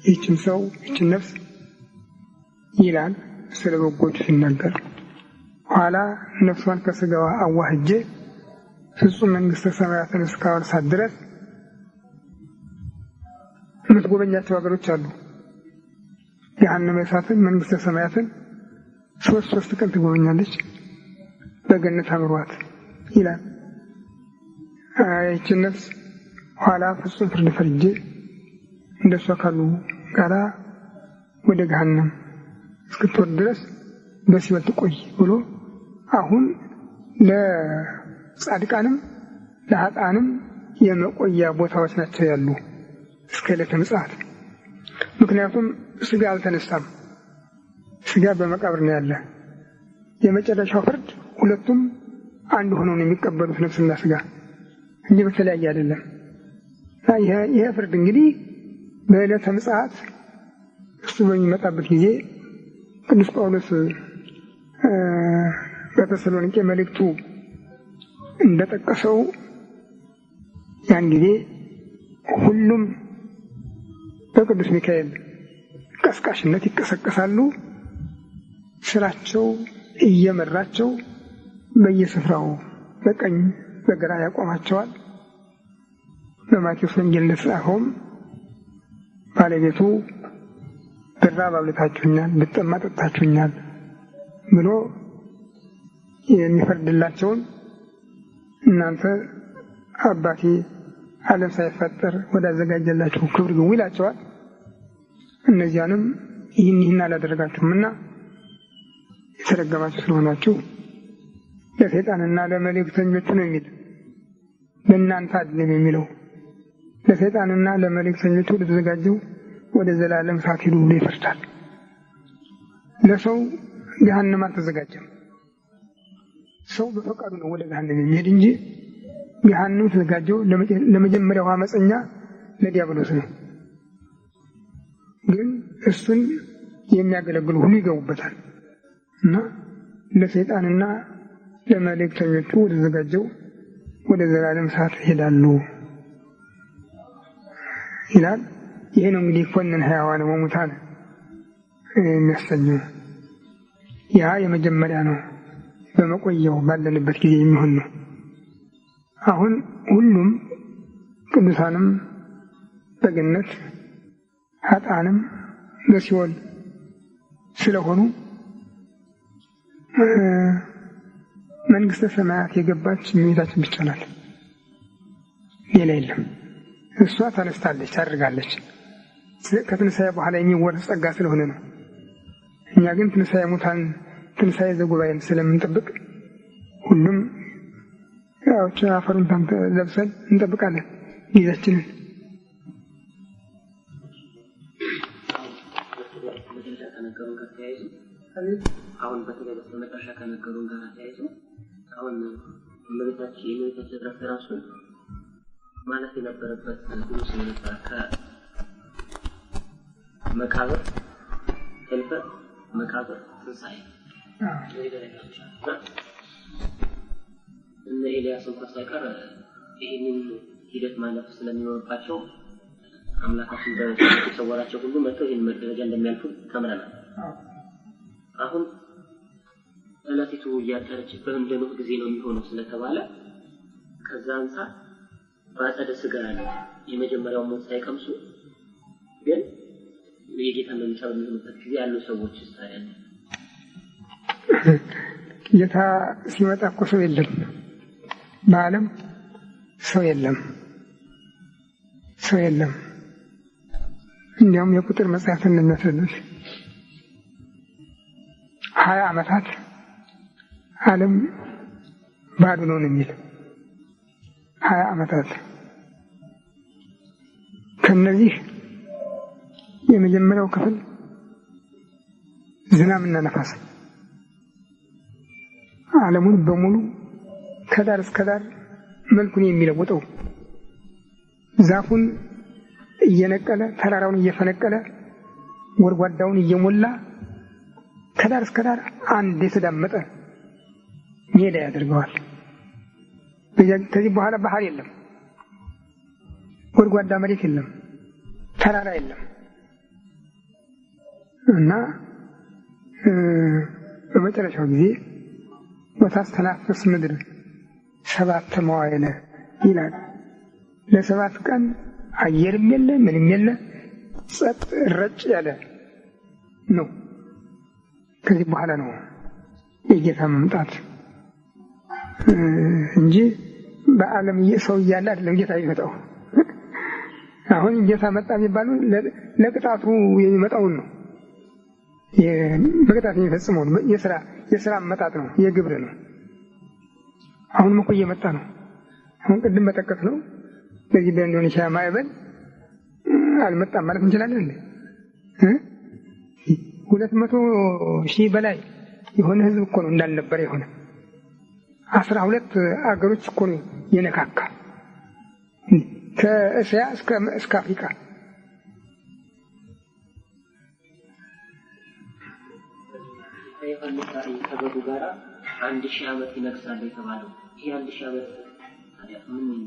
ይችን ሰው ይችን ነፍስ ይላል ስለ በጎቹ ሲናገር፣ ኋላ ነፍሷን ከስጋዋ አዋህጄ ፍጹም መንግስተ ሰማያትን እስካወርሳት ድረስ የምትጎበኛቸው ሀገሮች አሉ። ገሃነመ እሳትን መንግስተ ሰማያትን ሶስት ቀን ትጎበኛለች። በገነት አምሯት ይላል። ይችን ነፍስ ኋላ ፍጹም ፍርድ ፈርጄ እንደሷ ካሉ ጋራ ወደ ገሃነም እስክትወርድ ድረስ በሲኦል ትቆይ ብሎ አሁን ለጻድቃንም ለኃጥአንም የመቆያ ቦታዎች ናቸው ያሉ እስከ ዕለተ ምጽአት። ምክንያቱም ስጋ አልተነሳም። ስጋ በመቃብር ነው ያለ። የመጨረሻው ፍርድ ሁለቱም አንድ ሆነው ነው የሚቀበሉት ነፍስና ስጋ እንጂ በተለያየ አይደለም። ይሄ ፍርድ እንግዲህ በዕለተ ምጽአት እሱ በሚመጣበት ጊዜ ቅዱስ ጳውሎስ በተሰሎንቄ መልእክቱ እንደጠቀሰው ያን ጊዜ ሁሉም በቅዱስ ሚካኤል ቀስቃሽነት ይቀሰቀሳሉ። ስራቸው እየመራቸው በየስፍራው በቀኝ በግራ ያቆማቸዋል። በማቴዎስ ወንጌል እንደተጻፈውም ባለቤቱ ብራብ አብልታችሁኛል፣ ብጠማ ጠጥታችሁኛል ብሎ የሚፈርድላቸውን እናንተ አባቴ ዓለም ሳይፈጠር ወዳዘጋጀላችሁ ክብር ግቡ ይላቸዋል። እነዚያንም ይህን አላደረጋችሁምና የተረገማችሁ ስለሆናችሁ ለሰይጣንና ለመልእክተኞቹ ነው የሚል። ለእናንተ አይደለም የሚለው። ለሰይጣንና ለመልእክተኞቹ ለተዘጋጀው ወደ ዘላለም እሳት ሄዱ ብሎ ይፈርዳል። ለሰው ገሃነም አልተዘጋጀም። ሰው በፈቃዱ ነው ወደ ገሃነም የሚሄድ እንጂ ገሃነም ተዘጋጀው ለመጀመሪያው አመፀኛ ለዲያብሎስ ነው። ግን እሱን የሚያገለግሉ ሁሉ ይገቡበታል እና ለሰይጣንና ለመልእክተኞቹ ወደ ተዘጋጀው ወደ ዘላለም እሳት ይሄዳሉ ይላል። ይሄ ነው እንግዲህ ኮነን ሕያዋን ወሙታን የሚያሰኘው። ያ የመጀመሪያ ነው፣ በመቆየው ባለንበት ጊዜ የሚሆን ነው። አሁን ሁሉም ቅዱሳንም በገነት ኃጥአንም በሲኦል ስለሆኑ መንግስተ ሰማያት የገባች እመቤታችን ብቻ ናት፣ ሌላ የለም። እሷ ተነስታለች፣ አድርጋለች። ከትንሣኤ በኋላ የሚወረስ ጸጋ ስለሆነ ነው። እኛ ግን ትንሣኤ ሙታን ትንሣኤ ዘጉባኤን ስለምንጠብቅ ሁሉም ያዎች አፈሩን ለብሰን እንጠብቃለን ጊዜያችንን።
አሁን በተለይ በመጨረሻ ከነገሩን ጋር ተያይዞ አሁን የእመቤታችን ረፍት ራሱ ማለት የነበረበት ብዙ ስለነበረ ከመቃብር ህልፈት፣ መቃብር፣ ትንሣኤ እነ ኤልያስ እንኳን ሳይቀር ይህንን ሂደት ማለፍ ስለሚኖርባቸው አምላካችን በሰወራቸው ሁሉ መጥተው ይህን ደረጃ እንደሚያልፉ ተምረናል። አሁን ዕለቲቱ እያጠረች በእንደኖህ ጊዜ ነው የሚሆነው ስለተባለ ከዛ አንፃር በአጸደ ሥጋ ያለው የመጀመሪያው ሞት ሳይቀምሱ ግን የጌታ መምጫ በሚሆንበት ጊዜ ያሉ ሰዎች ይስታያል።
ጌታ ሲመጣ እኮ ሰው የለም፣ በዓለም ሰው የለም። እንዲያውም የቁጥር መጽሐፍ እንደሚያስረዱት 20 ዓመታት ዓለም ባዶ ነው የሚል 20 ዓመታት። ከነዚህ የመጀመሪያው ክፍል ዝናብና ነፋስ ዓለሙን በሙሉ ከዳር እስከ ዳር መልኩን የሚለውጠው ዛፉን እየነቀለ ተራራውን እየፈነቀለ ጎድጓዳውን እየሞላ ከዳር እስከ ዳር አንድ የተዳመጠ ሜዳ ያደርገዋል። ከዚህ በኋላ ባህር የለም፣ ጎድጓዳ መሬት የለም፣ ተራራ የለም እና በመጨረሻው ጊዜ ወታስተናፍስ ምድር 7 መዋዕለ ይላል። ለ7 ቀን አየርም የለ ምንም የለ፣ ጸጥ ረጭ ያለ ነው። ከዚህ በኋላ ነው የጌታ መምጣት እንጂ በዓለም ሰው እያለ አይደለም ጌታ የሚመጣው። አሁን ጌታ መጣ የሚባለው ለቅጣቱ የሚመጣውን ነው፣ በቅጣት የሚፈጽመው የሥራ መጣጥ ነው፣ የግብር ነው። አሁንም እኮ እየመጣ ነው። አሁን ቅድም በጠቀስ ነው በዚህ በኢንዶኔሽያ ማዕበል አልመጣም ማለት እንችላለን እንዴ? 200,000 በላይ የሆነ ህዝብ እኮ ነው እንዳልነበረ የሆነ 12 አገሮች እኮ ነው የነካካ ከእስያ እስከ አፍሪካ።
ዮሐንስ ራእይ ከበሩ ጋራ 1000 ዓመት ይነግሳል የተባለው ይሄ 1000 ዓመት ታዲያ ምን ነው?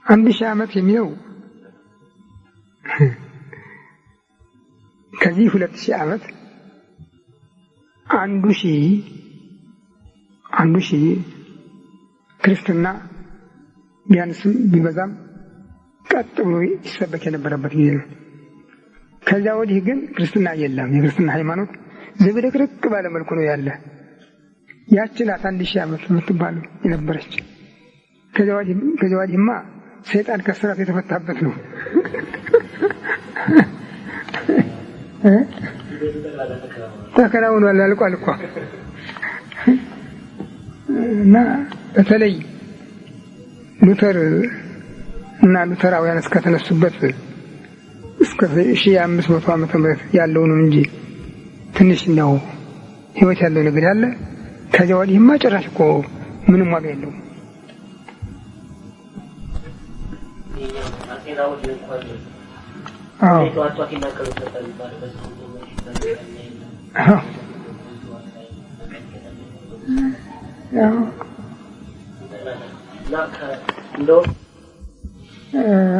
1000 ዓመት የሚለው ከዚህ 2000 ዓመት አንዱ ሺህ ክርስትና ቢያንስም ቢበዛም ቀጥ ብሎ ይሰበክ የነበረበት ጊዜ ነው። ከዚያ ወዲህ ግን ክርስትና የለም። የክርስትና ሃይማኖት ዝብርቅርቅ ባለ መልኩ ነው ያለ። ያችን 1000 ዓመት የምትባለው የነበረች ከዚያ ወዲህማ ሰይጣን ከስራት የተፈታበት ነው። ተከናውኗል አልቋል እኮ እና በተለይ ሉተር እና ሉተራውያን እስከተነሱበት እስከ 1500 ዓመተ ምህረት ያለውን እንጂ ትንሽ ነው ህይወት ያለው ነገር ያለ። ከዚያ ወዲህማ ጭራሽ እኮ ምንም ዋጋ የለውም።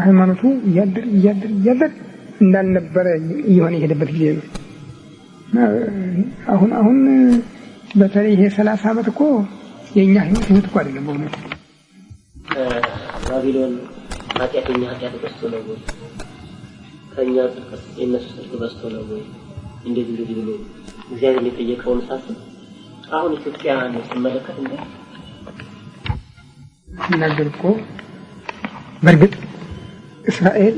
ሃይማኖቱ እያደር እንዳልነበረ እየሆነ የሄደበት ጊዜ ነው። አሁን በተለይ ይሄ 30 ዓመት እኮ የኛ ህይወት እኮ አይደለም በእውነት።
ባቢሎን ኃጢአተኛ ኃጢአት በዝቶ ነው ወይ? ከኛ ጽድቅ የነሱ ጽድቅ በዝቶ ነው ወይ? እንደዚህ ብሎ እግዚአብሔር የጠየቀውን ሳስብ አሁን ኢትዮጵያን ስመለከት
ነገር እኮ በርግጥ እስራኤል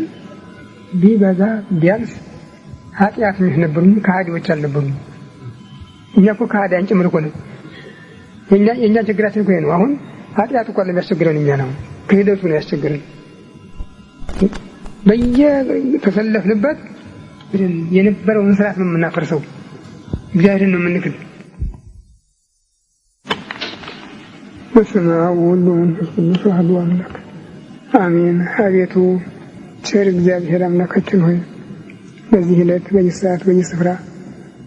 ቢበዛ ቢያንስ ኃጢአተኞች ነበሩ፣ ከሃዲዎች አልነበሩም። እኛ እኮ ከሃዲያን ጭምር እኮ ነው። የኛ ችግራችን እኮ ነው። አሁን ኃጢአት እኮ ለሚያስቸግረን እኛ ነው፣ ክህደቱ ነው ያስቸግረን። በየተሰለፍንበት የነበረውን ስርዓት ነው የምናፈርሰው፣ እግዚአብሔርን ነው የምንክድ። በስመ አብ ወወልድ ወመንፈስ ቅዱስ አሐዱ አምላክ አሜን። አቤቱ ቸር እግዚአብሔር አምላካችን ሆይ በዚህ ዕለት በየሰዓት በየስፍራ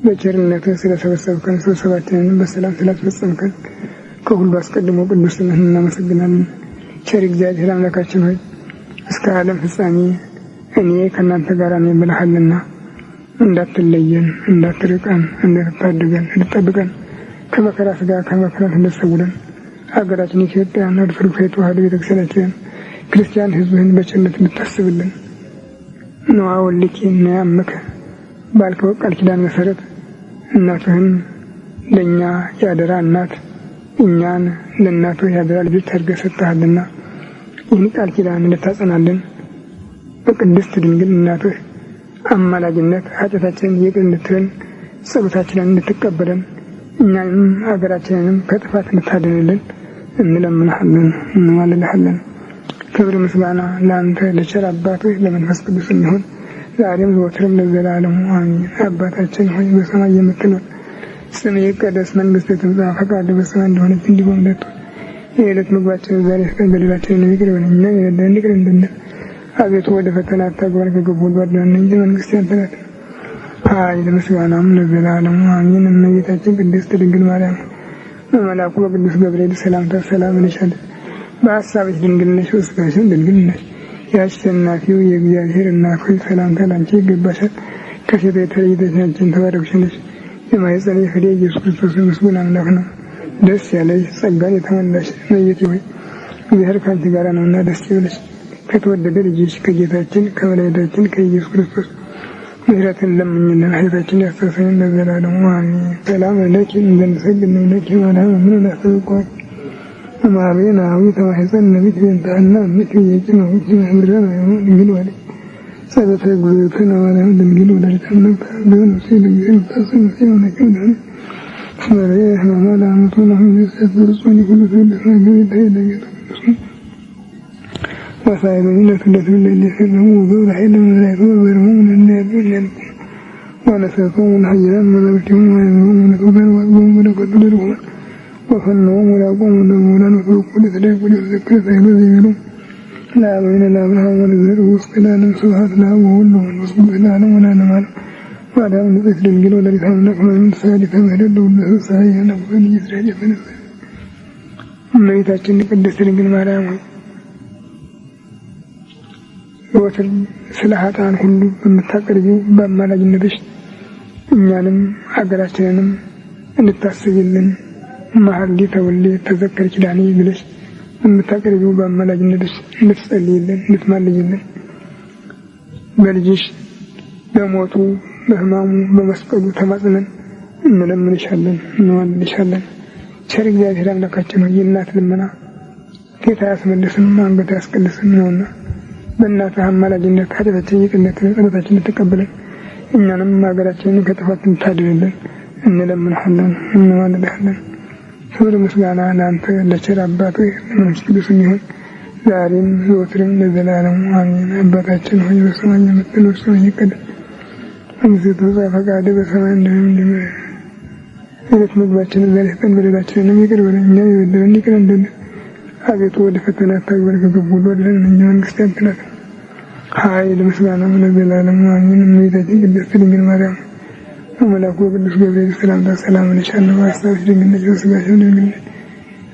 በቸርነትህ ስለሰበሰብከን ስብሰባችንን በሰላም ስላስፈጸምከን ከሁሉ አስቀድሞ ቅዱስ ስምህን እናመሰግናለን። ቸር እግዚአብሔር አምላካችን ሆይ እስከ ዓለም ፍጻሜ እኔ ከእናንተ ጋር ነኝ ብለሃልና እንዳትለየን፣ እንዳትርቀን፣ እንድትታደገን፣ እንድትጠብቀን ከመከራ ሥጋ ከመከራ እንድትሰውረን ሀገራችን ኢትዮጵያን ኦርቶዶክስ ተዋሕዶ ቤተክርስቲያናችን ክርስቲያን ሕዝብህን በቸርነት እንድታስብልን ነው። ወልኪ እናያመከ ባልከው ቃል ኪዳን መሰረት እናትህን ለእኛ ያደራ እናት እኛን ለእናቱ ያደራ ልጆች አድርገህ ሰጥተሃልና ይህን ቃል ኪዳን እንድታጸናልን በቅድስት ድንግል እናትህ አማላጅነት ኃጢአታችንን ይቅር እንድትለን ጸሎታችንን እንድትቀበለን እኛንም ሀገራችንንም ከጥፋት እንድታድንልን እንለምንሃለን፣ እንማልልሃለን። ክብር ምስጋና ለአንተ ለቸር አባትህ ለመንፈስ ቅዱስ ይሁን ዛሬም ዘወትርም ለዘላለሙ አሜን። አባታችን ሆይ በሰማይ የምትኖር ስምህ ይቀደስ፣ መንግሥትህ ትምጣ፣ ፈቃድህ በሰማይ እንደሆነች እንዲሁ በምድር ትሁን። የዕለት ምግባችንን ዛሬ ስጠን፣ በደላችንን ይቅር በለን እኛም የበደሉንን ይቅር እንደምንል። አቤቱ ወደ ፈተና አታግባን፣ ከክፉ ሁሉ አድነን እንጂ መንግሥት ያንተ ናት፣ ኃይል ምስጋናም ለዘላለሙ አሜን። እመቤታችን ቅድስት ድንግል ማርያም በመልአኩ በቅዱስ ገብርኤል ሰላምታ ሰላም እንልሻለን። በሐሳብሽ ድንግል ነሽ፣ በሥጋሽም ድንግል ነሽ። የአሸናፊው የእግዚአብሔር እናት ሆይ ሰላምታ ላንቺ ይገባሻል። ከሴቶች ተለይተሽ አንቺ የተባረክሽ ነሽ፣ የማኅፀንሽ ፍሬ ኢየሱስ ክርስቶስ ምስጉን አምላክ ነው። ደስ ያለሽ ጸጋን የተመላሽ እመቤቴ ሆይ እግዚአብሔር ከአንቺ ጋር ነውና ደስ ይበልሽ። ከተወደደ ልጅሽ ከጌታችን ከመድኃኒታችን ከኢየሱስ ክርስቶስ ምሕረትን ለምኝልን፣ ኃጢአታችንን ያስተሰርይልን ለዘላለሙ አሜን። ሰላም ለኪ እንዘንሰግድ ለኪ ማርያም ምን ላስተውቋል ማርያም አዊ ተማህፀን ነቢት በእንታና ምት የጭነው ምድረና ድንግል ወለ ሰበተ ጉልበትን ማርያም ድንግል ወላዲተ አምላክ በሆነ ሲልግን ታሰን ሲሆነከም ዳን ስመረ ማማላ አመቱ ነው የሚሰጥሩኝ ሁሉ ስለሆነ ይታየኛል። ወሳይበኝ ለትለት ለሊሰሙ ወራይ ለምራይ ወበረሙ እንደያደርጋል ونسأتهم الحجرا ونبتهم ويذهم ونكوبا وأقوم ونكوبا لرهما وفنهم ولاقوم ونمولا وفلوك ونسليك ونسكر سيد زيرهم لا بين لا برهم ونزل وسقلانا سبحات لا وولهم ونصب بلانا ولا نمالا وعلى من ذكر الجل ولا رفهم لكم من سالفا مهرد ونه سعيا نفسا يسرع فنسا እመቤታችን ቅድስት ድንግል ማርያም ሆይ ዘወትር ስለ ኃጥአን ሁሉ በምታቀርቢው በአማላጅነትሽ እኛንም ሀገራችንንም እንድታስቢልን መሐሪ ተወልደ ተዘከር ኪዳኔ ብለሽ በምታቀርቢው በአማላጅነትሽ እንድትጸልይልን እንድትማልጅልን በልጅሽ በሞቱ በሕማሙ በመስቀሉ ተማጽነን እንለምንሻለን እንማልድሻለን። ቸር እግዚአብሔር አምላካችን ሆይ የእናት ልመና ጌታ ያስመልስም አንገት ያስቀልስም ነውና በእናትህ አማላጅነት ኃጢአታችንን ይቅርነት ጸሎታችንን ተቀበለን እኛንም ሀገራችንን ከጥፋት እንድታድንልን እንለምንሃለን እንማልድሃለን። ክብር ምስጋና ለአንተ ለቸር አባትህ ለመንፈስ ቅዱስ ይሁን ዛሬም ዘወትርም ለዘላለሙ አሜን። አባታችን ሆይ በሰማይ የምትኖር ስምህ ይቀደስ መንግሥትህ ትምጣ ፈቃድህ በሰማይ እንደሆነ የዕለት ምግባችንን ዛሬ ስጠን በደላችንንም ይቅር በለን እኛም የበደሉንን ይቅር እንደምን አቤቱ ወደ ፈተና አታግባን ከክፉ ሁሉ አድነን እንጂ መንግሥት ያንተ ናት ኃይል ምስጋናም ለዘላለሙ አሜን። እመቤታችን ቅድስት ድንግል ማርያም በመልአኩ በቅዱስ ገብርኤል ሰላምታ ሰላም እልሻለሁ በሐሳብሽ ድንግል ነሽ በሥጋሽም ድንግል ነሽ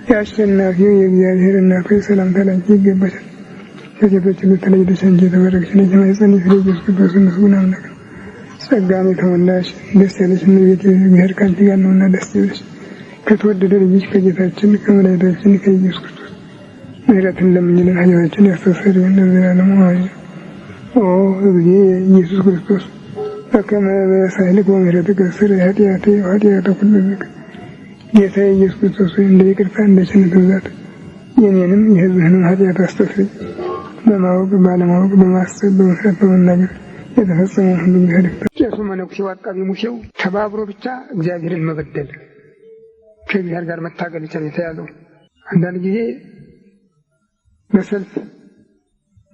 የአሸናፊው የእግዚአብሔር እናት ሆይ ሰላምታ ላንቺ ይገባሻል። ከሴቶች ሁሉ ተለይተሽ አንቺ የተባረክሽ ነሽ የማኅፀንሽ ፍሬ ኢየሱስ ክርስቶስ ምስጉን አምላክ ነው። ጸጋን የተሞላሽ ደስ ያለሽ እመቤቴ እግዚአብሔር ከአንቺ ጋር ነውና ደስ ይበልሽ ከተወደደ ልጅሽ ከጌታችን ከመድኃኒታችን ከኢየሱስ ክርስቶስ ምሕረትን ለምኝልን ኃጢአታችንን ያስተሰርይልን ለዘላለሙ አሜን። ኦ እግዚእ ኢየሱስ ክርስቶስ በከመ በሳህልከ ወምሕረትከ ስረይ ኃጢአቴ ወኃጢአተ ኩሉ ሕዝብ ጌታ ኢየሱስ ክርስቶስ እንደ ይቅርታ እንደ ቸርነት ብዛት የኔንም የሕዝብህንም ኃጢአት አስተስርይ። በማወቅ ባለማወቅ በማሰብ በመስራት በመናገር የተፈጸመውን ሁሉ ይህድፍታ። ቄሱ መነኩሴው አቃቢ ሙሴው ተባብሮ ብቻ እግዚአብሔርን መበደል ከእግዚአብሔር ጋር መታገል ብቻ ነው የተያዘው። አንዳንድ ጊዜ በሰልፍ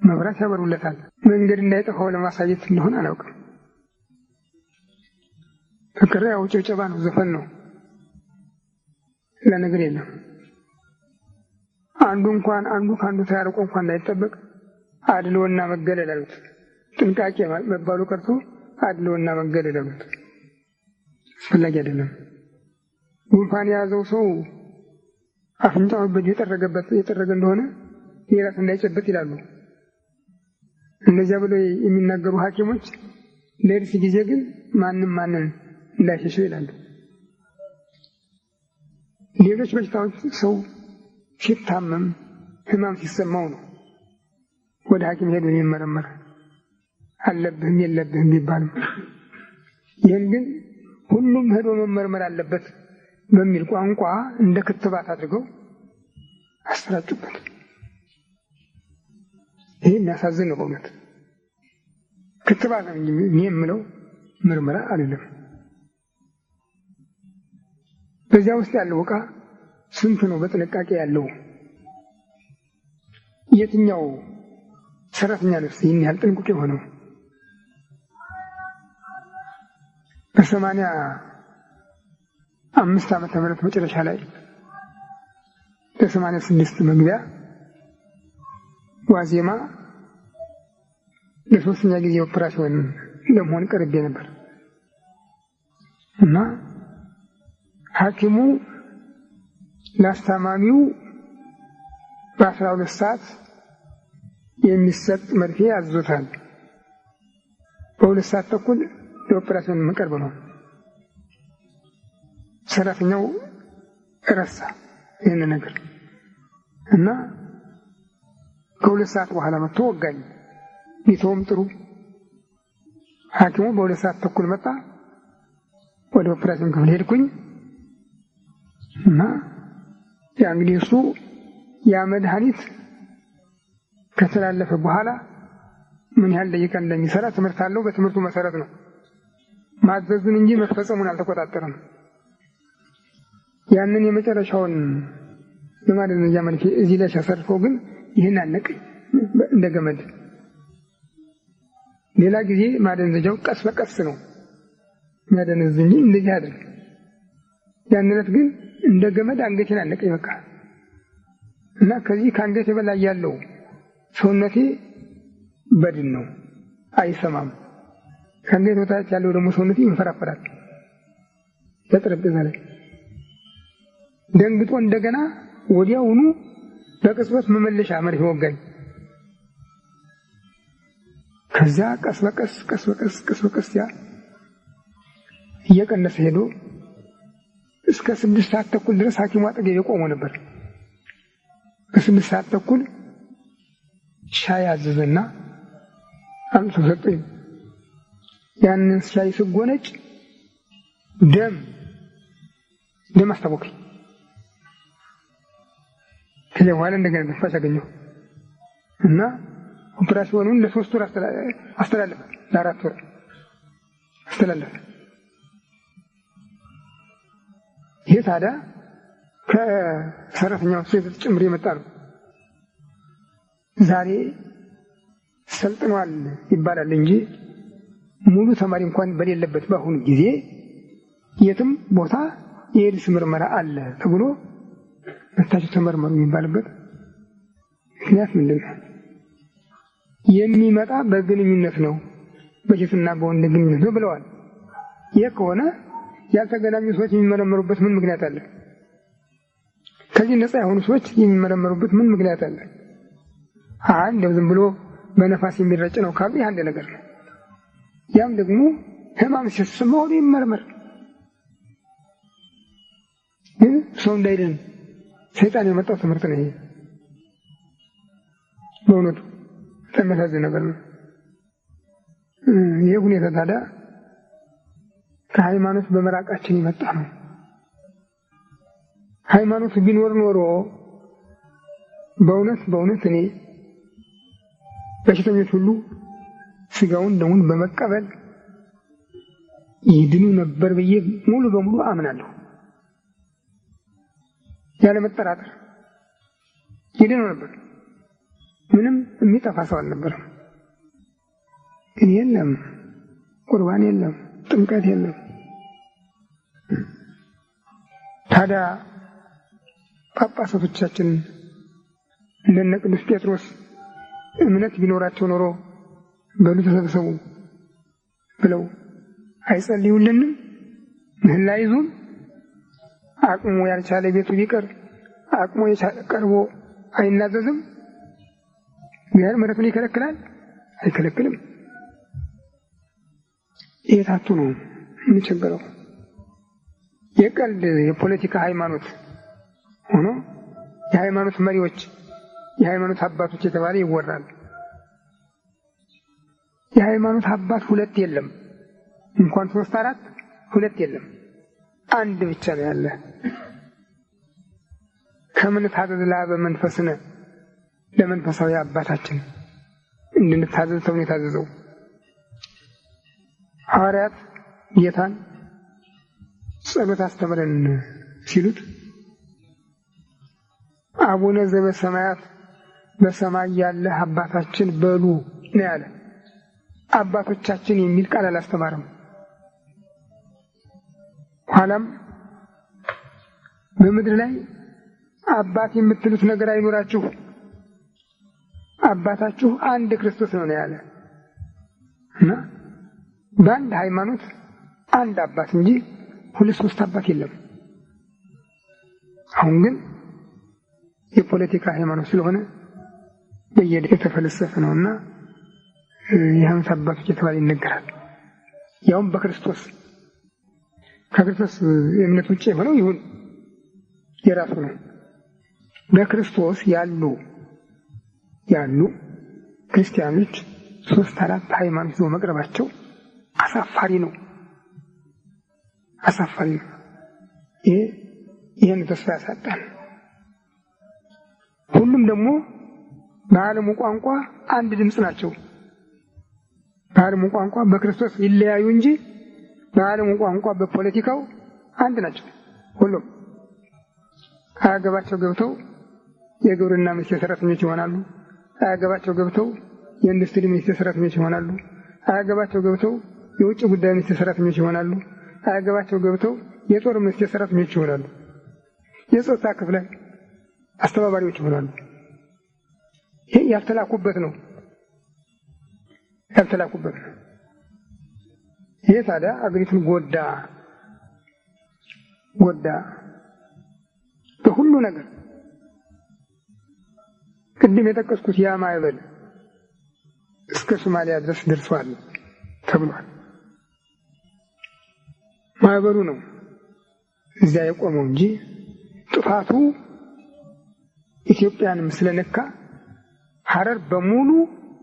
መብራት ያበሩለታል። መንገድ እንዳይጠፋው ለማሳየት እንደሆነ አላውቅም። ፍቅር ያው ጭብጨባ ነው፣ ዘፈን ነው፣ ሌላ ነገር የለም። አንዱ ከአንዱ ተያርቆ እንኳን እንዳይጠበቅ አድልዎና መገለል አሉት። ጥንቃቄ መባሉ ቀርቶ አድልዎና መገለል አሉት። አስፈላጊ አይደለም። ጉንፋን የያዘው ሰው አፍንጫው በእጁ የጠረገ እንደሆነ የራስ እንዳይጨበጥ ይላሉ። እንደዚያ ብለው የሚናገሩ ሐኪሞች ለእርስ ጊዜ ግን ማንን እንዳይሸሸው ይላሉ። ሌሎች በሽታዎች ሰው ሲታመም ሕማም ሲሰማው ነው ወደ ሐኪም ሄዶ የሚመረመር አለብህም የለብህም ቢባልም፣ ይህን ግን ሁሉም ሄዶ መመርመር አለበት በሚል ቋንቋ እንደ ክትባት አድርገው አሰራጩበት። ይሄ የሚያሳዝን ነው በእውነት። ክትባት ነው እንጂ እኔ የምለው ምርመራ አይደለም። በዚያ ውስጥ ያለው ዕቃ ስንት ነው በጥንቃቄ ያለው? የትኛው ሰራተኛ ነፍስ ይህን ያህል ጥንቁቅ የሆነው? በ85 ዓመተ ምህረት መጨረሻ ላይ ለ86 መግቢያ ዋዜማ ለሶስተኛ ጊዜ ኦፕራሽን ለመሆን ቀርቤ ነበር እና ሐኪሙ ለአስታማሚው በ12 ሰዓት የሚሰጥ መርፌ አዞታል። በ2 ሰዓት ተኩል ለኦፕራሽን መቀርብ ነው። ሰራተኛው ረሳ ይህን ነገር እና ከ2 ሰዓት በኋላ መጥቶ ወጋኝ። ቢተውም ጥሩ። ሐኪሙ በ2 ሰዓት ተኩል መጣ። ወደ ኦፕራሽን ክፍል ሄድኩኝ እና ያ እንግዲህ እሱ ያ መድኃኒት ከተላለፈ በኋላ ምን ያህል ደቂቃ እንደሚሰራ ትምህርት አለው። በትምህርቱ መሰረት ነው ማዘዙን እንጂ መፈጸሙን አልተቆጣጠረም። ያንን የመጨረሻውን ለማደንዘዣ መልክ እዚህ ላይ ሲያሰርፈው ግን ይህን አነቀኝ እንደ ገመድ። ሌላ ጊዜ ማደንዘዣው ቀስ በቀስ ነው የሚያደነዝዝ እንጂ እንደዚህ አይደለም። ያን ዕለት ግን እንደ ገመድ አንገቴን አነቀኝ በቃ። እና ከዚህ ከአንገቴ በላይ ያለው ሰውነቴ በድን ነው፣ አይሰማም። ከአንገቴ በታች ያለው ደግሞ ሰውነቴ ይንፈራፈራል በጠረጴዛ ላይ። ደንግጦ እንደገና ወዲያውኑ በቅጽበት መመለሻ መርፌ ወጋኝ። ከዛ ቀስ በቀስ ያ እየቀነሰ ሄዶ እስከ 6 ሰዓት ተኩል ድረስ ሐኪሙ አጠገቤ ቆሞ ነበር። በ6 ሰዓት ተኩል ሻይ አዘዘና አምጥቶ ሰጠኝ። ያንን ሻይ ስጎነጭ ደም አስታወቀኝ። ከዚያ በኋላ እንደገና ትንፋሽ አገኘሁ እና ኦፕራሲዮኑን ለ3 ወር አስተላለፈ፣ ለ4 ወር አስተላለፈ። ይህ ታዲያ ከሰራተኛው ሴት ጭምር የመጣ ነው። ዛሬ ሰልጥኗል ይባላል እንጂ ሙሉ ተማሪ እንኳን በሌለበት በአሁኑ ጊዜ የትም ቦታ የኤድስ ምርመራ አለ ተብሎ መታችሁ ተመርመሩ የሚባልበት ምክንያት ምንድን ነው? የሚመጣ በግንኙነት ነው፣ በሴትና በወንድ ግንኙነት ነው ብለዋል። ይህ ከሆነ ያልተገናኙ ሰዎች የሚመረመሩበት ምን ምክንያት አለ? ከዚህ ነፃ የሆኑ ሰዎች የሚመረመሩበት ምን ምክንያት አለ? እንደው ዝም ብሎ በነፋስ የሚረጭ ነው ካሉ አንድ ነገር ነው። ያም ደግሞ ህማም ሲሰማው ይመረመር። ግን ሰው እንዳይድን ሰይጣን የመጣው ትምህርት ነው ይሄ። በእውነቱ በጣም የሚያሳዝን ነገር ነው። ይህ ሁኔታ ታዲያ ከሃይማኖት በመራቃችን የመጣ ነው። ሃይማኖት ቢኖር ኖሮ በእውነት እኔ በሽተኞች ሁሉ ስጋውን ደሙን በመቀበል ይድኑ ነበር ብዬ ሙሉ በሙሉ አምናለሁ። ያለ መጠራጠር ይድኑ ነበር። ምንም የሚጠፋ ሰው አልነበረም። ግን የለም፣ ቁርባን የለም፣ ጥምቀት የለም። ታዲያ ጳጳሳቶቻችን እንደነ ቅዱስ ጴጥሮስ እምነት ቢኖራቸው ኖሮ በሉ ተሰብሰቡ ብለው አይጸልዩልንም? ምህላ ይዙን? አቅሙ ያልቻለ ቤቱ ቢቀር አቅሙ የቻለ ቀርቦ አይናዘዝም? እግዚአብሔር ምሕረቱን ይከለክላል? አይከለክልም። የታቱ ነው የሚቸገረው። የቀልድ የፖለቲካ ሃይማኖት ሆኖ የሃይማኖት መሪዎች የሃይማኖት አባቶች የተባለ ይወራል። የሃይማኖት አባት 2 የለም፣ እንኳን 3 4 2 የለም፣ አንድ ብቻ ነው ያለ። ከምን ታዘዝ ለአበ መንፈስነ፣ ለመንፈሳዊ አባታችን እንድንታዘዝ ተብሎ የታዘዘው ሐዋርያት ጌታን ጸሎት አስተምረን ሲሉት አቡነ ዘበሰማያት በሰማይ ያለ አባታችን በሉ ነው ያለ። አባቶቻችን የሚል ቃል አላስተማረም። ኋላም በምድር ላይ አባት የምትሉት ነገር አይኖራችሁ፣ አባታችሁ አንድ ክርስቶስ ነው ያለ እና በአንድ ሃይማኖት አንድ አባት እንጂ 2 3 አባት የለም። አሁን ግን የፖለቲካ ሃይማኖት ስለሆነ በየደ የተፈለሰፈ ነውና የሃይማኖት አባቶች የተባለ ይነገራል። ያውም በክርስቶስ ከክርስቶስ እምነት ውጭ የሆነው ይሁን የራሱ ነው። በክርስቶስ ያሉ ክርስቲያኖች 3 4 ሃይማኖት ይዘው መቅረባቸው አሳፋሪ ነው። ይህን ተስፋ ያሳጣል። ሁሉም ደግሞ በዓለሙ ቋንቋ አንድ ድምፅ ናቸው። በዓለሙ ቋንቋ በክርስቶስ ይለያዩ እንጂ በዓለሙ ቋንቋ በፖለቲካው አንድ ናቸው። ሁሉም አያገባቸው ገብተው የግብርና ሚኒስቴር ሰራተኞች ይሆናሉ። አያገባቸው ገብተው የኢንዱስትሪ ሚኒስቴር ሰራተኞች ይሆናሉ። አያገባቸው ገብተው የውጭ ጉዳይ ሚኒስቴር ሰራተኞች ይሆናሉ። አያገባቸው ገብተው የጦር ሚኒስቴር ሰራተኞች ይሆናሉ። የጾታ ክፍለ አስተባባሪዎች ይሆናሉ። ይሄ ያልተላኩበት ነው። ይሄ ታዲያ አገሪቱን ጎዳ በሁሉ ነገር። ቅድም የጠቀስኩት ያ ማዕበል እስከ ሶማሊያ ድረስ ደርሷል ተብሏል። ማዕበሉ ነው እዚያ የቆመው እንጂ ጥፋቱ ኢትዮጵያንም ስለነካ ሐረር በሙሉ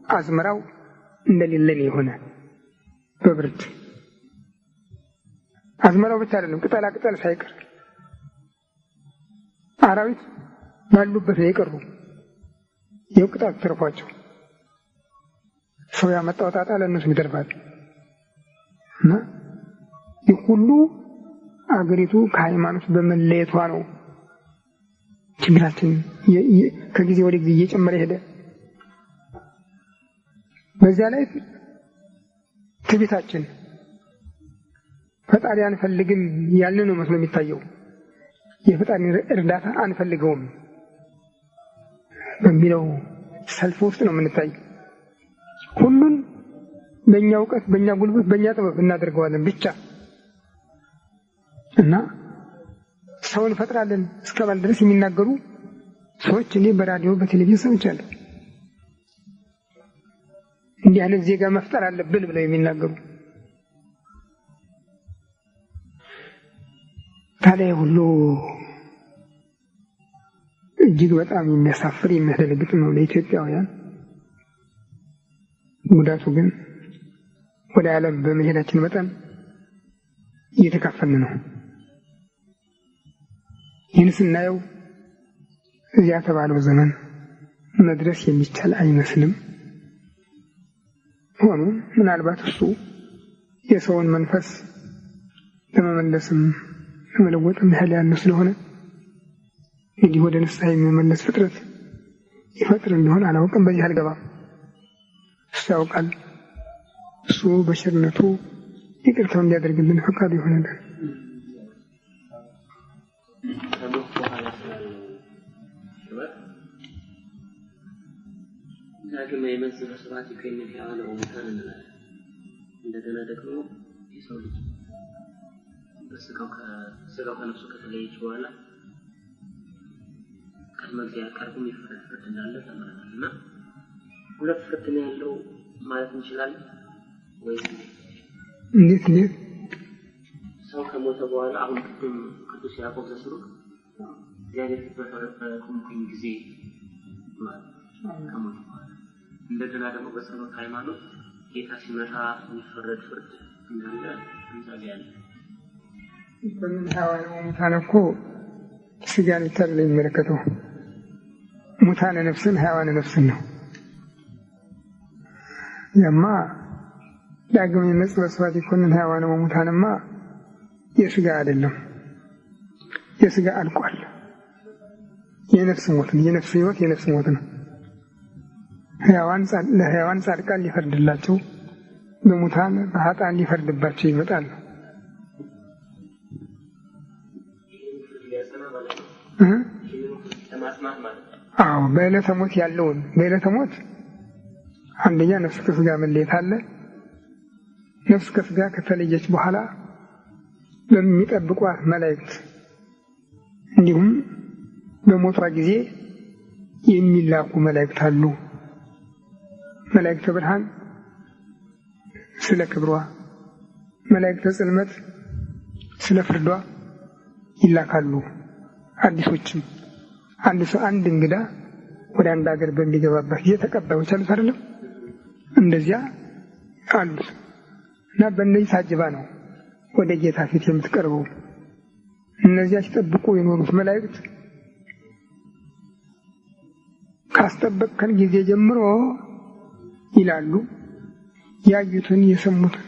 አዝመራው እንደሌለን የሆነ በብርድ አዝመራው ብቻ አይደለም፣ ቅጠላ ቅጠል ሳይቀር አራዊት ባሉበት የቀሩ የቅጣት ተርፏቸው ሰው ያመጣው ጣጣ ለእነሱ ይደርባል። እና ይህ ሁሉ አገሪቱ ከሃይማኖት በመለየቷ ነው ችግራችን ከጊዜ ወደ ጊዜ እየጨመረ ሄደ። በዚያ ላይ ትዕቢታችን ፈጣሪ አንፈልግም ያልን ነው መስሎ የሚታየው። የፈጣሪ እርዳታ አንፈልገውም በሚለው ሰልፍ ውስጥ ነው የምንታየው። ሁሉን በእኛ እውቀት፣ በእኛ ጉልበት፣ በእኛ ጥበብ እናደርገዋለን ብቻ እና ሰውን ፈጥራለን እስከባል ድረስ የሚናገሩ ሰዎች እኔ በራዲዮ በቴሌቪዥን ሰምቻለሁ። እንዲህ አይነት ዜጋ መፍጠር አለብን ብለው የሚናገሩ ታዲያ ሁሉ እጅግ በጣም የሚያሳፍር የሚያስደነግጥ ነው ለኢትዮጵያውያን። ጉዳቱ ግን ወደ ዓለም በመሄዳችን መጠን እየተካፈልን ነው። ይህን ስናየው እዚያ ተባለው ዘመን መድረስ የሚቻል አይመስልም። ሆኖም ምናልባት እሱ የሰውን መንፈስ ለመመለስም ለመለወጥም ያህል ያለው ስለሆነ እንግዲህ ወደ ንስሐ የሚመለስ ፍጥረት ይፈጥር እንደሆነ አላውቅም። በዚህ አልገባም። እሱ ያውቃል። እሱ በቸርነቱ ይቅርታውን እንዲያደርግልን ፈቃዱ ይሆነልን።
ዳግም የመዝረ ስርዓት ይገኛል ያለው ሙታን እንላለን። እንደገና ደግሞ የሰው ልጅ በስጋው ከነፍሱ ከተለየች በኋላ ቅድመ እግዚአብሔር ቀርቦ የሚፈረድ ፍርድ እንዳለ ተምረናል። እና ሁለት ፍርድ ነው ያለው ማለት እንችላለን ወይስ
እንዴት?
ሰው ከሞተ በኋላ አሁን ቅዱስ ያዕቆብ ዘስሩግ እግዚአብሔር በቆምኩኝ ጊዜ ማለት ከሞተ በኋላ እንደገና ደግሞ በጸሎት ሃይማኖት ጌታ ሲመጣ የሚፈረድ ፍርድ እንዳለ እንጸልያለን።
በምን ሐዋርያ ሙታን እኮ ስጋን ብቻ አይደለም የሚመለከተው፣ ሙታነ ነፍስን ሕያዋነ ነፍስን ነው። ያማ ዳግም የመጽወት ይኮንን ሕያዋነ ሙታንማ የስጋ አይደለም። የስጋ አልቋል። የነፍስ ሞት ነው። የነፍስ ሕይወት የነፍስ ሞት ነው። ለሕያዋን ጻድቃን ሊፈርድላቸው፣ በሙታን በኃጥአን ሊፈርድባቸው ይመጣል። አዎ በዕለተ ሞት ያለውን በዕለተ ሞት አንደኛ ነፍስ ከስጋ መለየት አለ። ነፍስ ከስጋ ከተለየች በኋላ በሚጠብቋት መላእክት እንዲሁም በሞቷ ጊዜ የሚላኩ መላእክት አሉ። መላእክተ ብርሃን ስለ ክብሯ፣ መላእክተ ጽልመት ስለ ፍርዷ ይላካሉ። አዲሶችም አንድ ሰው አንድ እንግዳ ወደ አንድ ሀገር በሚገባበት ጊዜ ተቀባዮች አሉት አይደለም? እንደዚያ አሉት እና በእነዚህ ታጅባ ነው ወደ ጌታ ፊት የምትቀርበው። እነዚያ ሲጠብቁ የኖሩት መላእክት ካስጠበቅከን ጊዜ ጀምሮ ይላሉ ያዩትን የሰሙትን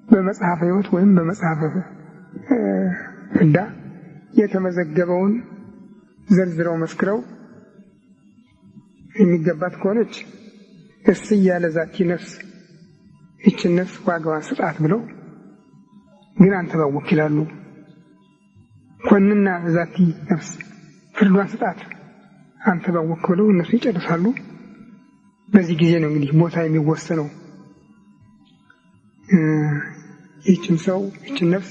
በመጽሐፈ ሕይወት ወይም በመጽሐፈ ፍዳ የተመዘገበውን ዘርዝረው መስክረው የሚገባት ከሆነች እስ እያለ ዛቲ ነፍስ ይችን ነፍስ ዋጋዋን ስጣት ብለው ግን አንተ ባወክ ይላሉ። ኮንና ዛቲ ነፍስ ፍርዷን ስጣት አንተ ባወክ ብለው እነሱ ይጨርሳሉ። በዚህ ጊዜ ነው እንግዲህ ቦታ የሚወሰነው። ይህችን ሰው ይህችን ነፍስ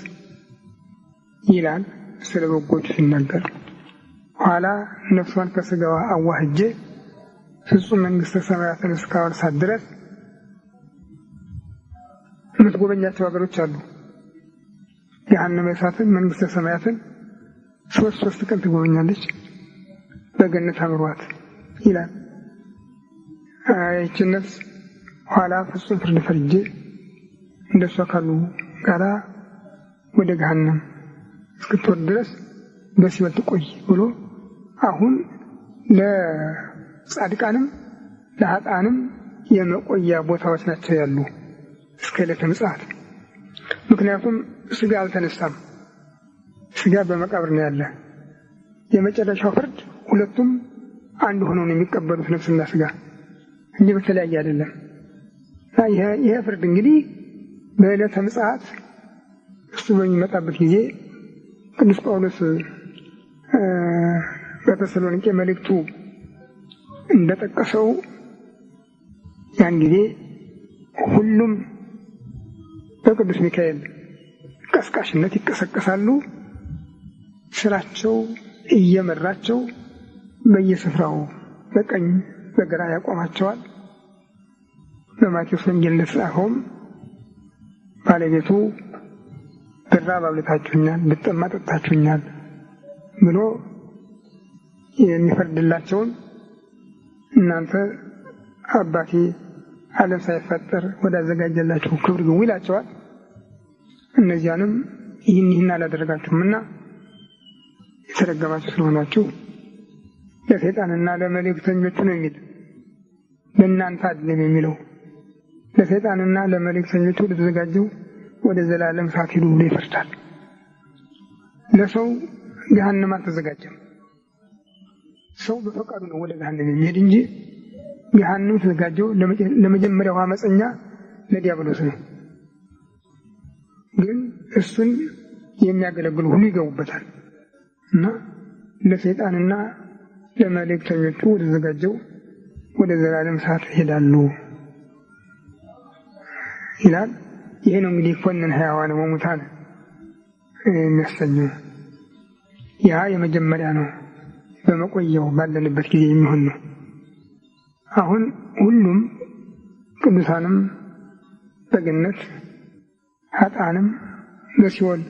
ይላል ስለ በጎች ሲናገር፣ ኋላ ነፍሷን ከስጋዋ አዋህጄ ፍጹም መንግሥተ ሰማያትን እስካወርሳት ድረስ የምትጎበኛቸው ሀገሮች አሉ። ገሃነመ እሳትን መንግሥተ ሰማያትን ሶስት ቀን ትጎበኛለች። በገነት አምሯት ይላል። ይህችን ነፍስ ኋላ ፍጹም ፍርድ ፈርጄ እንደሷ ካሉ ጋራ ወደ ገሃነም እስክትወርድ ድረስ በሲኦል ትቆይ ብሎ አሁን ለጻድቃንም ለኃጥአንም የመቆያ ቦታዎች ናቸው ያሉ እስከ ዕለተ ምጽአት። ምክንያቱም ስጋ አልተነሳም፣ ስጋ በመቃብር ነው ያለ። የመጨረሻው ፍርድ ሁለቱም አንድ ሆነው ነው የሚቀበሉት፣ ነፍስና ስጋ እንጂ በተለያየ አይደለም። ይሄ ፍርድ እንግዲህ በዕለተ ምጽአት እሱ በሚመጣበት ጊዜ ቅዱስ ጳውሎስ በተሰሎንቄ መልእክቱ እንደጠቀሰው ያን ጊዜ ሁሉም በቅዱስ ሚካኤል ቀስቃሽነት ይቀሰቀሳሉ። ስራቸው እየመራቸው በየስፍራው በቀኝ በግራ ያቆማቸዋል። በማቴዎስ ወንጌል እንደተጻፈውም ባለቤቱ ብራብ አብልታችሁኛል፣ ብጠማ ጠጥታችሁኛል ብሎ የሚፈርድላቸውን እናንተ አባቴ ዓለም ሳይፈጠር ወዳዘጋጀላችሁ ክብር ግቡ ይላቸዋል። እነዚያንም ይህን አላደረጋችሁምና የተረገማችሁ ስለሆናችሁ ለሰይጣንና ለመልእክተኞቹ ነው የሚል። ለእናንተ አይደለም የሚለው፣ ለሰይጣንና ለመልእክተኞቹ ለተዘጋጀው ወደ ዘላለም እሳት ሂዱ ብሎ ይፈርዳል። ለሰው ገሃነም አልተዘጋጀም። ሰው በፈቃዱ ነው ወደ ገሃነም የሚሄድ እንጂ ገሃነም ተዘጋጀው ለመጀመሪያው አመፀኛ ለዲያብሎስ ነው። ግን እሱን የሚያገለግሉ ሁሉ ይገቡበታል እና ለሰይጣንና ለመልእክተኞቹ ወደ ተዘጋጀው ወደ ዘላለም እሳት ይሄዳሉ ይላል። ይሄ ነው እንግዲህ ኮነን ሕያዋን ወሙታን የሚያሰኘው። ያ የመጀመሪያ ነው፣ በመቆየው ባለንበት ጊዜ የሚሆን ነው። አሁን ሁሉም ቅዱሳንም በገነት ኃጥአንም በሲኦል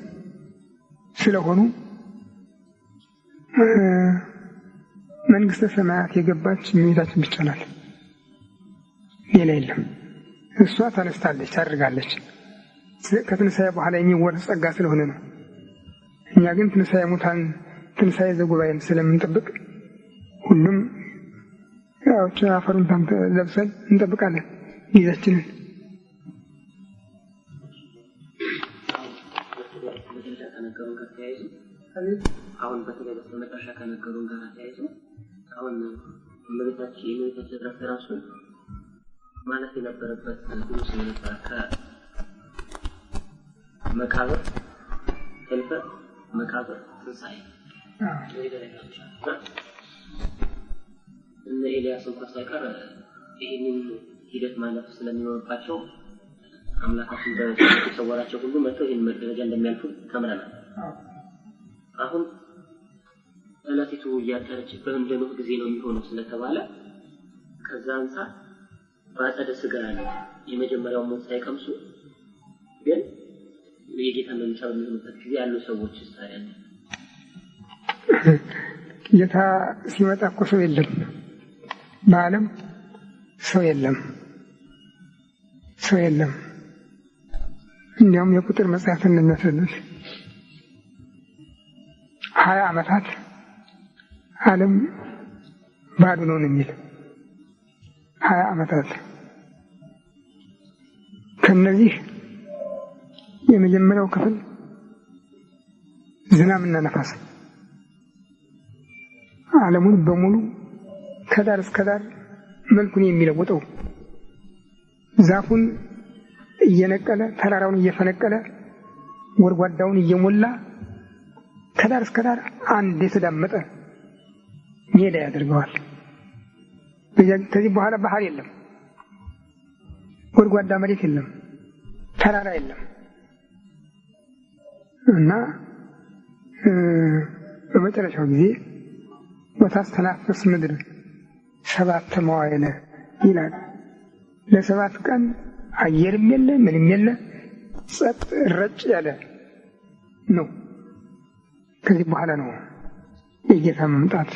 ስለሆኑ መንግሥተ ሰማያት የገባች እመቤታችን ብቻ ናት፣ ሌላ የለም። እሷ ተነስታለች፣ ታድርጋለች። ከትንሣኤ በኋላ የሚወረስ ጸጋ ስለሆነ ነው። እኛ ግን ትንሣኤ ሙታን ትንሣኤ ዘጉባኤን ስለምንጠብቅ ሁሉም ያዎች አፈሩን ለብሰን እንጠብቃለን ጊዜያችንን።
አሁን በተለይ በመጨረሻ ከነገሩን ጋር ተያይዞ አሁን እመቤታችን ረፍት ራሱ ማለት የነበረበት ብዙ ስለነበረ ከመቃብር ህልፈት፣ መቃብር፣ ትንሣኤ እነ ኤልያስ እንኳን ሳይቀር ይህንን ሂደት ማለፍ ስለሚኖርባቸው አምላካችን በተሰወራቸው ሁሉ መጥተው ይህን ደረጃ እንደሚያልፉ ተምረናል። አሁን ዕለቲቱ እያጠረች በእንደኖህ ጊዜ ነው የሚሆነው ስለተባለ ከዛ አንፃር በአጸደ ስጋ ያለ የመጀመሪያው ሞት ሳይቀምሱ ግን የጌታ መምጫ በሚሆኑበት ጊዜ ያሉ ሰዎች ታዲያ
ጌታ ሲመጣ እኮ ሰው የለም፣ በዓለም ሰው የለም። እንዲያውም የቁጥር መጽሐፍ እንደሚያስረዱት 20 ዓመታት ዓለም ባዶ ነው የሚል 20 ዓመታት። ከነዚህ የመጀመሪያው ክፍል ዝናብና ነፋስ ዓለሙን በሙሉ ከዳር እስከ ዳር መልኩን የሚለውጠው ዛፉን እየነቀለ ተራራውን እየፈነቀለ ጎድጓዳውን እየሞላ ከዳር እስከ ዳር አንድ የተዳመጠ ሜዳ ያደርገዋል። ከዚህ በኋላ ባህር የለም፣ ጎድጓዳ መሬት የለም፣ ተራራ የለም እና በመጨረሻው ጊዜ ወታስተናፍስ ምድር 7 መዋዕለ ይላል። ለ7 ቀን አየርም የለ ምንም የለ፣ ጸጥ ረጭ ያለ ነው። ከዚህ በኋላ ነው የጌታ መምጣት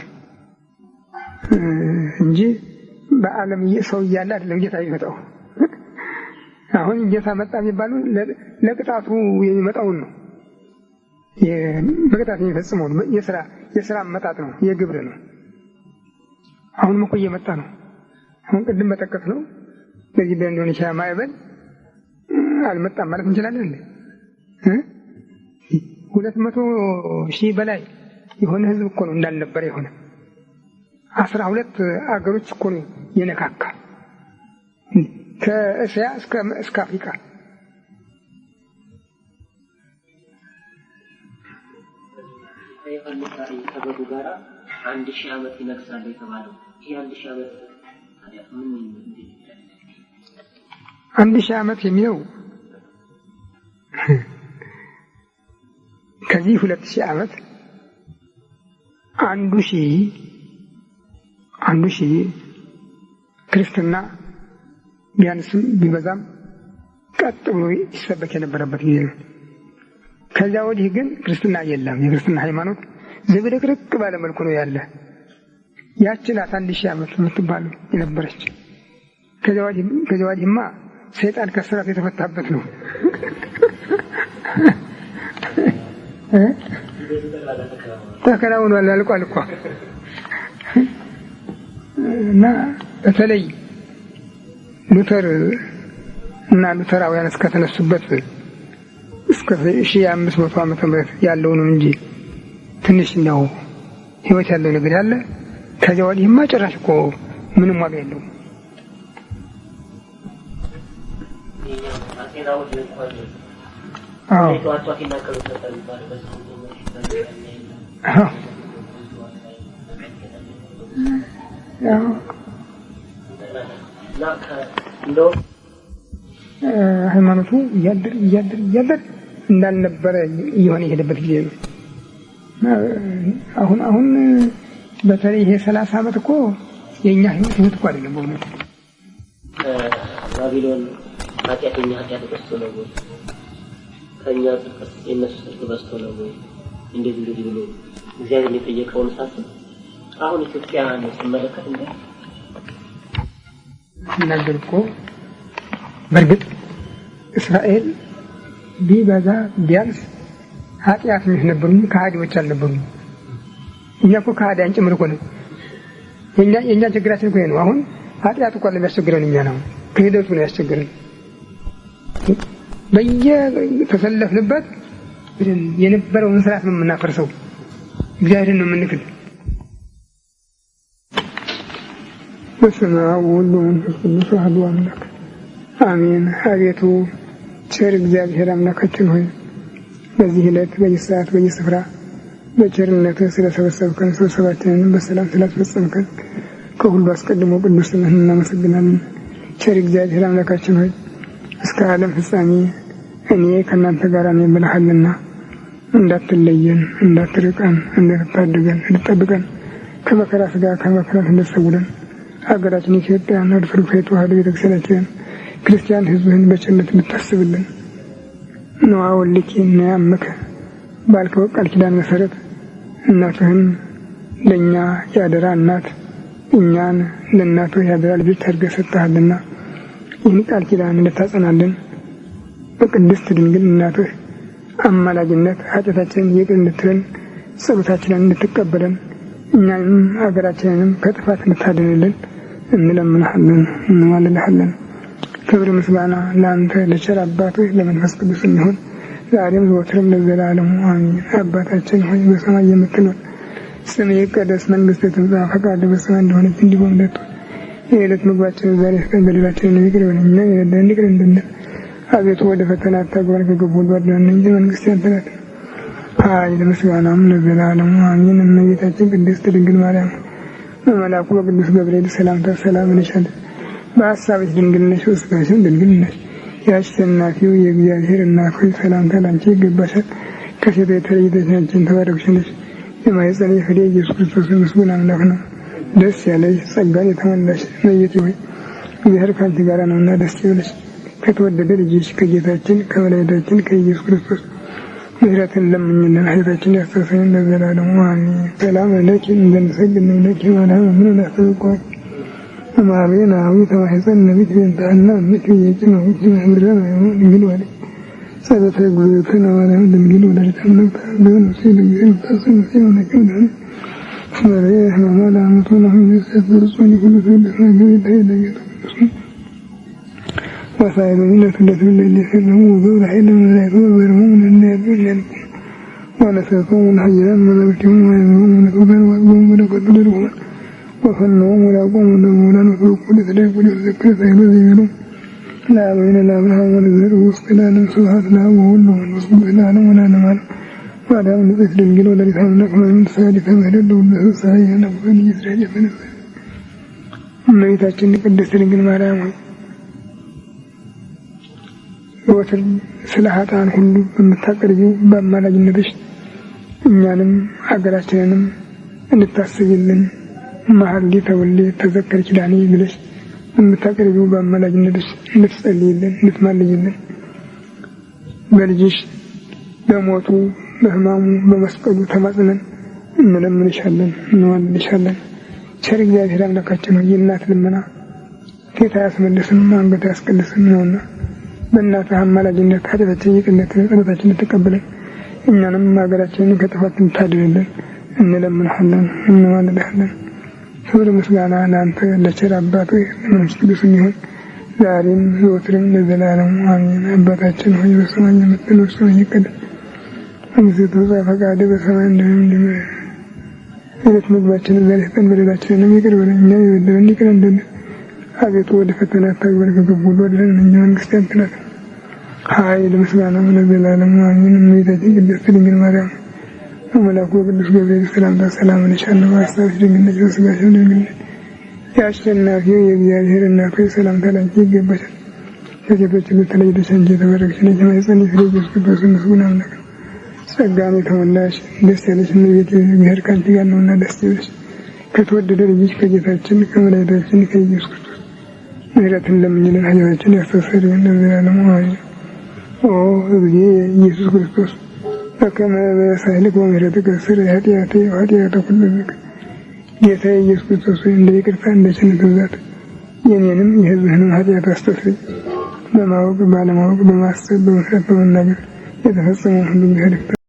እንጂ በዓለም ሰው እያለ አይደለም ጌታ የሚመጣው። አሁን ጌታ መጣ የሚባለው ለቅጣቱ የሚመጣውን ነው፣ በቅጣት የሚፈጽመው የሥራ መጣጥ ነው፣ የግብር ነው። አሁንም እኮ እየመጣ ነው። አሁን ቅድም መጠቀስ ነው። በዚህ በኢንዶኔሽያ ማዕበል አልመጣም ማለት እንችላለን እንዴ? 200,000 በላይ የሆነ ህዝብ እኮ ነው እንዳልነበረ የሆነ 12 አገሮች እኮ ነው የነካካ ከእስያ እስከ አፍሪካ።
ዮሐንስ ራእይ ከበጉ ጋራ 1000 ዓመት ይነግሳል የተባለው ይሄ 1000 ዓመት ታዲያ ምን ነው?
1000 ዓመት የሚለው ከዚህ 2000 ዓመት 1000 ክርስትና ቢያንስም ቢበዛም ቀጥ ብሎ ይሰበክ የነበረበት ጊዜ ነው። ከዚያ ወዲህ ግን ክርስትና የለም። የክርስትና ሃይማኖት ዝብርቅርቅ ባለ መልኩ ነው ያለ። ያቺ ናት 1000 ዓመት የምትባለው የነበረች። ከዚያ ወዲህማ ሰይጣን ከስራት የተፈታበት ነው። ተከናውኗል፣ አልቋል እኮ እና በተለይ ሉተር እና ሉተራውያን እስከተነሱበት እስከ 1500 ዓመተ ምህረት ያለው ነው እንጂ ትንሽ ነው ህይወት ያለው ነገር ያለ። ከዚያ ወዲህማ ጭራሽ እኮ ምንም ዋጋ የለውም። ሃይማኖቱ እያደር እንዳልነበረ እየሆነ የሄደበት ጊዜ ነው። አሁን በተለይ ይሄ 30 ዓመት እኮ የኛ ህይወት እኮ አይደለም በእውነት።
ባቢሎን ኃጢአተኛ ኃጢአት በስቶ ነው ወይ ከኛ ጽድቅ የነሱ ጽድቅ በስቶ ነው ወይ እንደዚህ ብሎ እግዚአብሔር የጠየቀውን ሳስብ አሁን ኢትዮጵያን ስመለከት
ነገር እኮ በርግጥ እስራኤል ቢበዛ ቢያንስ ኃጢአተኞች ነበሩ፣ ከሃዲዎች አልነበሩ። እኛ እኮ ከሃዲያን ጭምር እኮ ነው። የኛ ችግራችን እኮ ነው። አሁን ኃጢአት እኮ ለሚያስቸግረን እኛ ነው፣ ክህደቱ ነው ያስቸግረን። በየተሰለፍንበት የነበረውን ስርዓት ነው የምናፈርሰው፣ እግዚአብሔርን ነው የምንክድ። በስመ አብ ወወልድ ወመንፈስ ቅዱስ አሐዱ አምላክ አሜን። አቤቱ ቸር እግዚአብሔር አምላካችን ሆይ በዚህ ዕለት በዚህ ሰዓት በዚህ ስፍራ በቸርነትህ ስለሰበሰብከን ስብሰባችንን በሰላም ስላስፈጸምከን ከሁሉ አስቀድሞ ቅዱስ ስምህን እናመሰግናለን። ቸር እግዚአብሔር አምላካችን ሆይ እስከ ዓለም ፍጻሜ እኔ ከእናንተ ጋር ነኝ ብለሃልና እንዳትለየን፣ እንዳትርቀን፣ እንድታድገን፣ እንድትጠብቀን ከመከራ ሥጋ ከመከራ እንድትሰውረን ሀገራችን ኢትዮጵያን ኦርቶዶክስ ተዋሕዶ ቤተክርስቲያናችንን ክርስቲያን ሕዝብህን በቸርነት እንድታስብልን ነው። አወልኪ እናያመከ ባልከው ቃል ኪዳን መሰረት እናትህን ለእኛ ያደራ እናት እኛን ለእናቱ ያደራ ልጆች አድርገህ ሰጥተሃልና ይህን ቃል ኪዳን እንድታጸናልን በቅድስት ድንግል እናትህ አማላጅነት ኃጢአታችንን ይቅር እንድትለን ጸሎታችንን እንድትቀበለን እኛንም ሀገራችንንም ከጥፋት እንድታድንልን እንለምንሃለን፣ እንማልድሃለን። ክብር ምስጋና ለአንተ ለቸር አባትህ ለመንፈስ ቅዱስ የሚሆን ዛሬም ዘወትርም ለዘላለሙ አሜን። አባታችን ሆይ በሰማይ የምትኖር ስምህ ይቀደስ፣ መንግሥትህ ትምጣ፣ ፈቃድህ በሰማይ እንደሆነች እንዲሁ በምድር ትሁን። የዕለት ምግባችንን ዛሬ ስጠን፣ በደላችንን ይቅር በለን እኛም የበደሉንን ይቅር እንደምንል፣ አቤቱ ወደ ፈተና አታግባን ከክፉ ሁሉ አድነን እንጂ መንግሥት ያንተ ናት። ኃይል ምስጋናም ለዘላለሙ አሜን። እመቤታችን ቅድስት ድንግል ማርያም በመልአኩ በቅዱስ ገብርኤል ሰላምታ ሰላም እንልሻለን። በሐሳብሽ ድንግል ነሽ፣ በሥጋሽም ድንግል ነሽ። የአሸናፊው የእግዚአብሔር እናት ሆይ ሰላምታ ላንቺ ይገባሻል። ከሴቶች ተለይተሽ አንቺ የተባረክሽ ነሽ። የማኅፀንሽ ፍሬ ኢየሱስ ክርስቶስ ምስጉን አምላክ ነው። ደስ ያለሽ ጸጋን የተመላሽ እመቤቴ ሆይ እግዚአብሔር ከአንቺ ጋር ነውና ደስ ይበልሽ። ከተወደደ ልጅሽ ከጌታችን ከመድኃኒታችን ከኢየሱስ ክርስቶስ ምሕረትን ለምኝልን፣ ኃጢአታችንን ያስተሰርይልን ለዘላለሙ አሜን። ሰላም ለኪ እንዘንሰግድ ለኪ ማርያም ምን እናስተውቋል ማርያም አዊ ተማህፀን ነቢት ቤንታና ምት የጭን ነው ምድረ ነው ድንግል ወለ ሰበተ ጉዞተና ማርያም ድንግል ወለደች ነበር ነው ሲል ታሰነ ሲሆነ ከደነ ስለዚህ ማማላ አመቱ ነው የሚሰጥሩኝ ሁሉ ነገር ይደረጋል وفاعلون ثلاث الليل يسلموا وقول حيلا من لا يكون برمون الناس ونسلكم الحجرا من أبتهم ويزمون نكبر وأقوم ونكبر لهم وفنهم ولاقوم ونمولا وفوقوا لثلاث وجهزك سيد ذكرهم لا بين لا برها ونزل وسقلا سبحات لا وهلهم وصبح لا ولا نمال وعلى من ذكر الجل ولا لسان نقم من ثالثا مهدد وله صحيحا نقفل يسرع جفنه እመቤታችን ቅድስት ድንግል ማርያም ሆይ ወትር ስለ ኃጥአን ሁሉ በምታቀርቢው በአማላጅነትሽ እኛንም ሀገራችንንም እንድታስቢልን መሐሊ ተወልደ ተዘከር ኪዳኔ ብለሽ በምታቀርቢው በአማላጅነትሽ እንድትጸልይልን እንድትማልጅልን በልጅሽ በሞቱ በሕማሙ በመስቀሉ ተማጽነን እንለምንሻለን እንዋልልሻለን። ቸር እግዚአብሔር አምላካችን ሆይ የእናት ልመና ጌታ ያስመልስም አንገት ያስቀልስም ነውና በእናትህ አማላጅነት ኃጢአታችንን ይቅርነት ጸሎታችንን ተቀበለን እኛንም ሀገራችንን ከጥፋት እንድታድንልን እንለምንሃለን እንማልድሃለን። ክብር ምስጋና ለአንተ ለቸር አባት ሆይ ለመንፈስ ቅዱስ ይሁን ዛሬም ዘወትርም ለዘላለሙ አሜን። አባታችን ሆይ በሰማይ የምትኖር ስምህ ይቀደስ መንግሥትህ ትምጣ ፈቃድህ በሰማይ እንደሆነ የዕለት ምግባችንን ዛሬ ስጠን፣ በደላችንንም ይቅር በለን እኛም የበደሉንን ይቅር እንደምን። አቤቱ ወደ ፈተና አታግባን ከክፉ ሁሉ አድነን እንጂ መንግሥት ያንተ ናት። ኃይል ምስጋናም ለዘላለሙ አሜን። እመቤታችን ቅድስት ድንግል ማርያም በመልአኩ በቅዱስ ገብርኤል ሰላምታ ሰላም እንልሻለን። በሐሳብሽ ድንግል ነሽ፣ በሥጋሽም ድንግል ነሽ። የአሸናፊው የእግዚአብሔር እናት ሆይ ሰላምታ ላንቺ ይገባሻል። ከሴቶች ሁሉ ተለይተሽ አንቺ የተባረክሽ ነሽ። የማኅፀንሽ ፍሬ ኢየሱስ ክርስቶስ ምስጉን አምላክ ነው። ጸጋን የተሞላሽ ደስ ያለሽ እመቤቴ እግዚአብሔር ከአንቺ ጋር ነውና ደስ ይበልሽ። ከተወደደ ልጅሽ ከጌታችን ከመድኃኒታችን ከኢየሱስ ክርስቶስ ምሕረትን ለምኝልን፣ ኃጢአታችንን ያስተሰርይልን ለዘላለሙ አሜን። ኦ እግዚእ ኢየሱስ ክርስቶስ በከመ በሳህልከ ወምሕረትከ ስረይ ኃጢአቴ ወኃጢአተ ኩሉ ሕዝብ። ጌታ ኢየሱስ ክርስቶስ እንደ ይቅርታ እንደ ቸርነትህ ብዛት የኔንም የሕዝብህንም ኃጢአት አስተስርይ። በማወቅ ባለማወቅ በማሰብ በመስራት በመናገር የተፈጸመውን ሁሉ እግዚአብሔር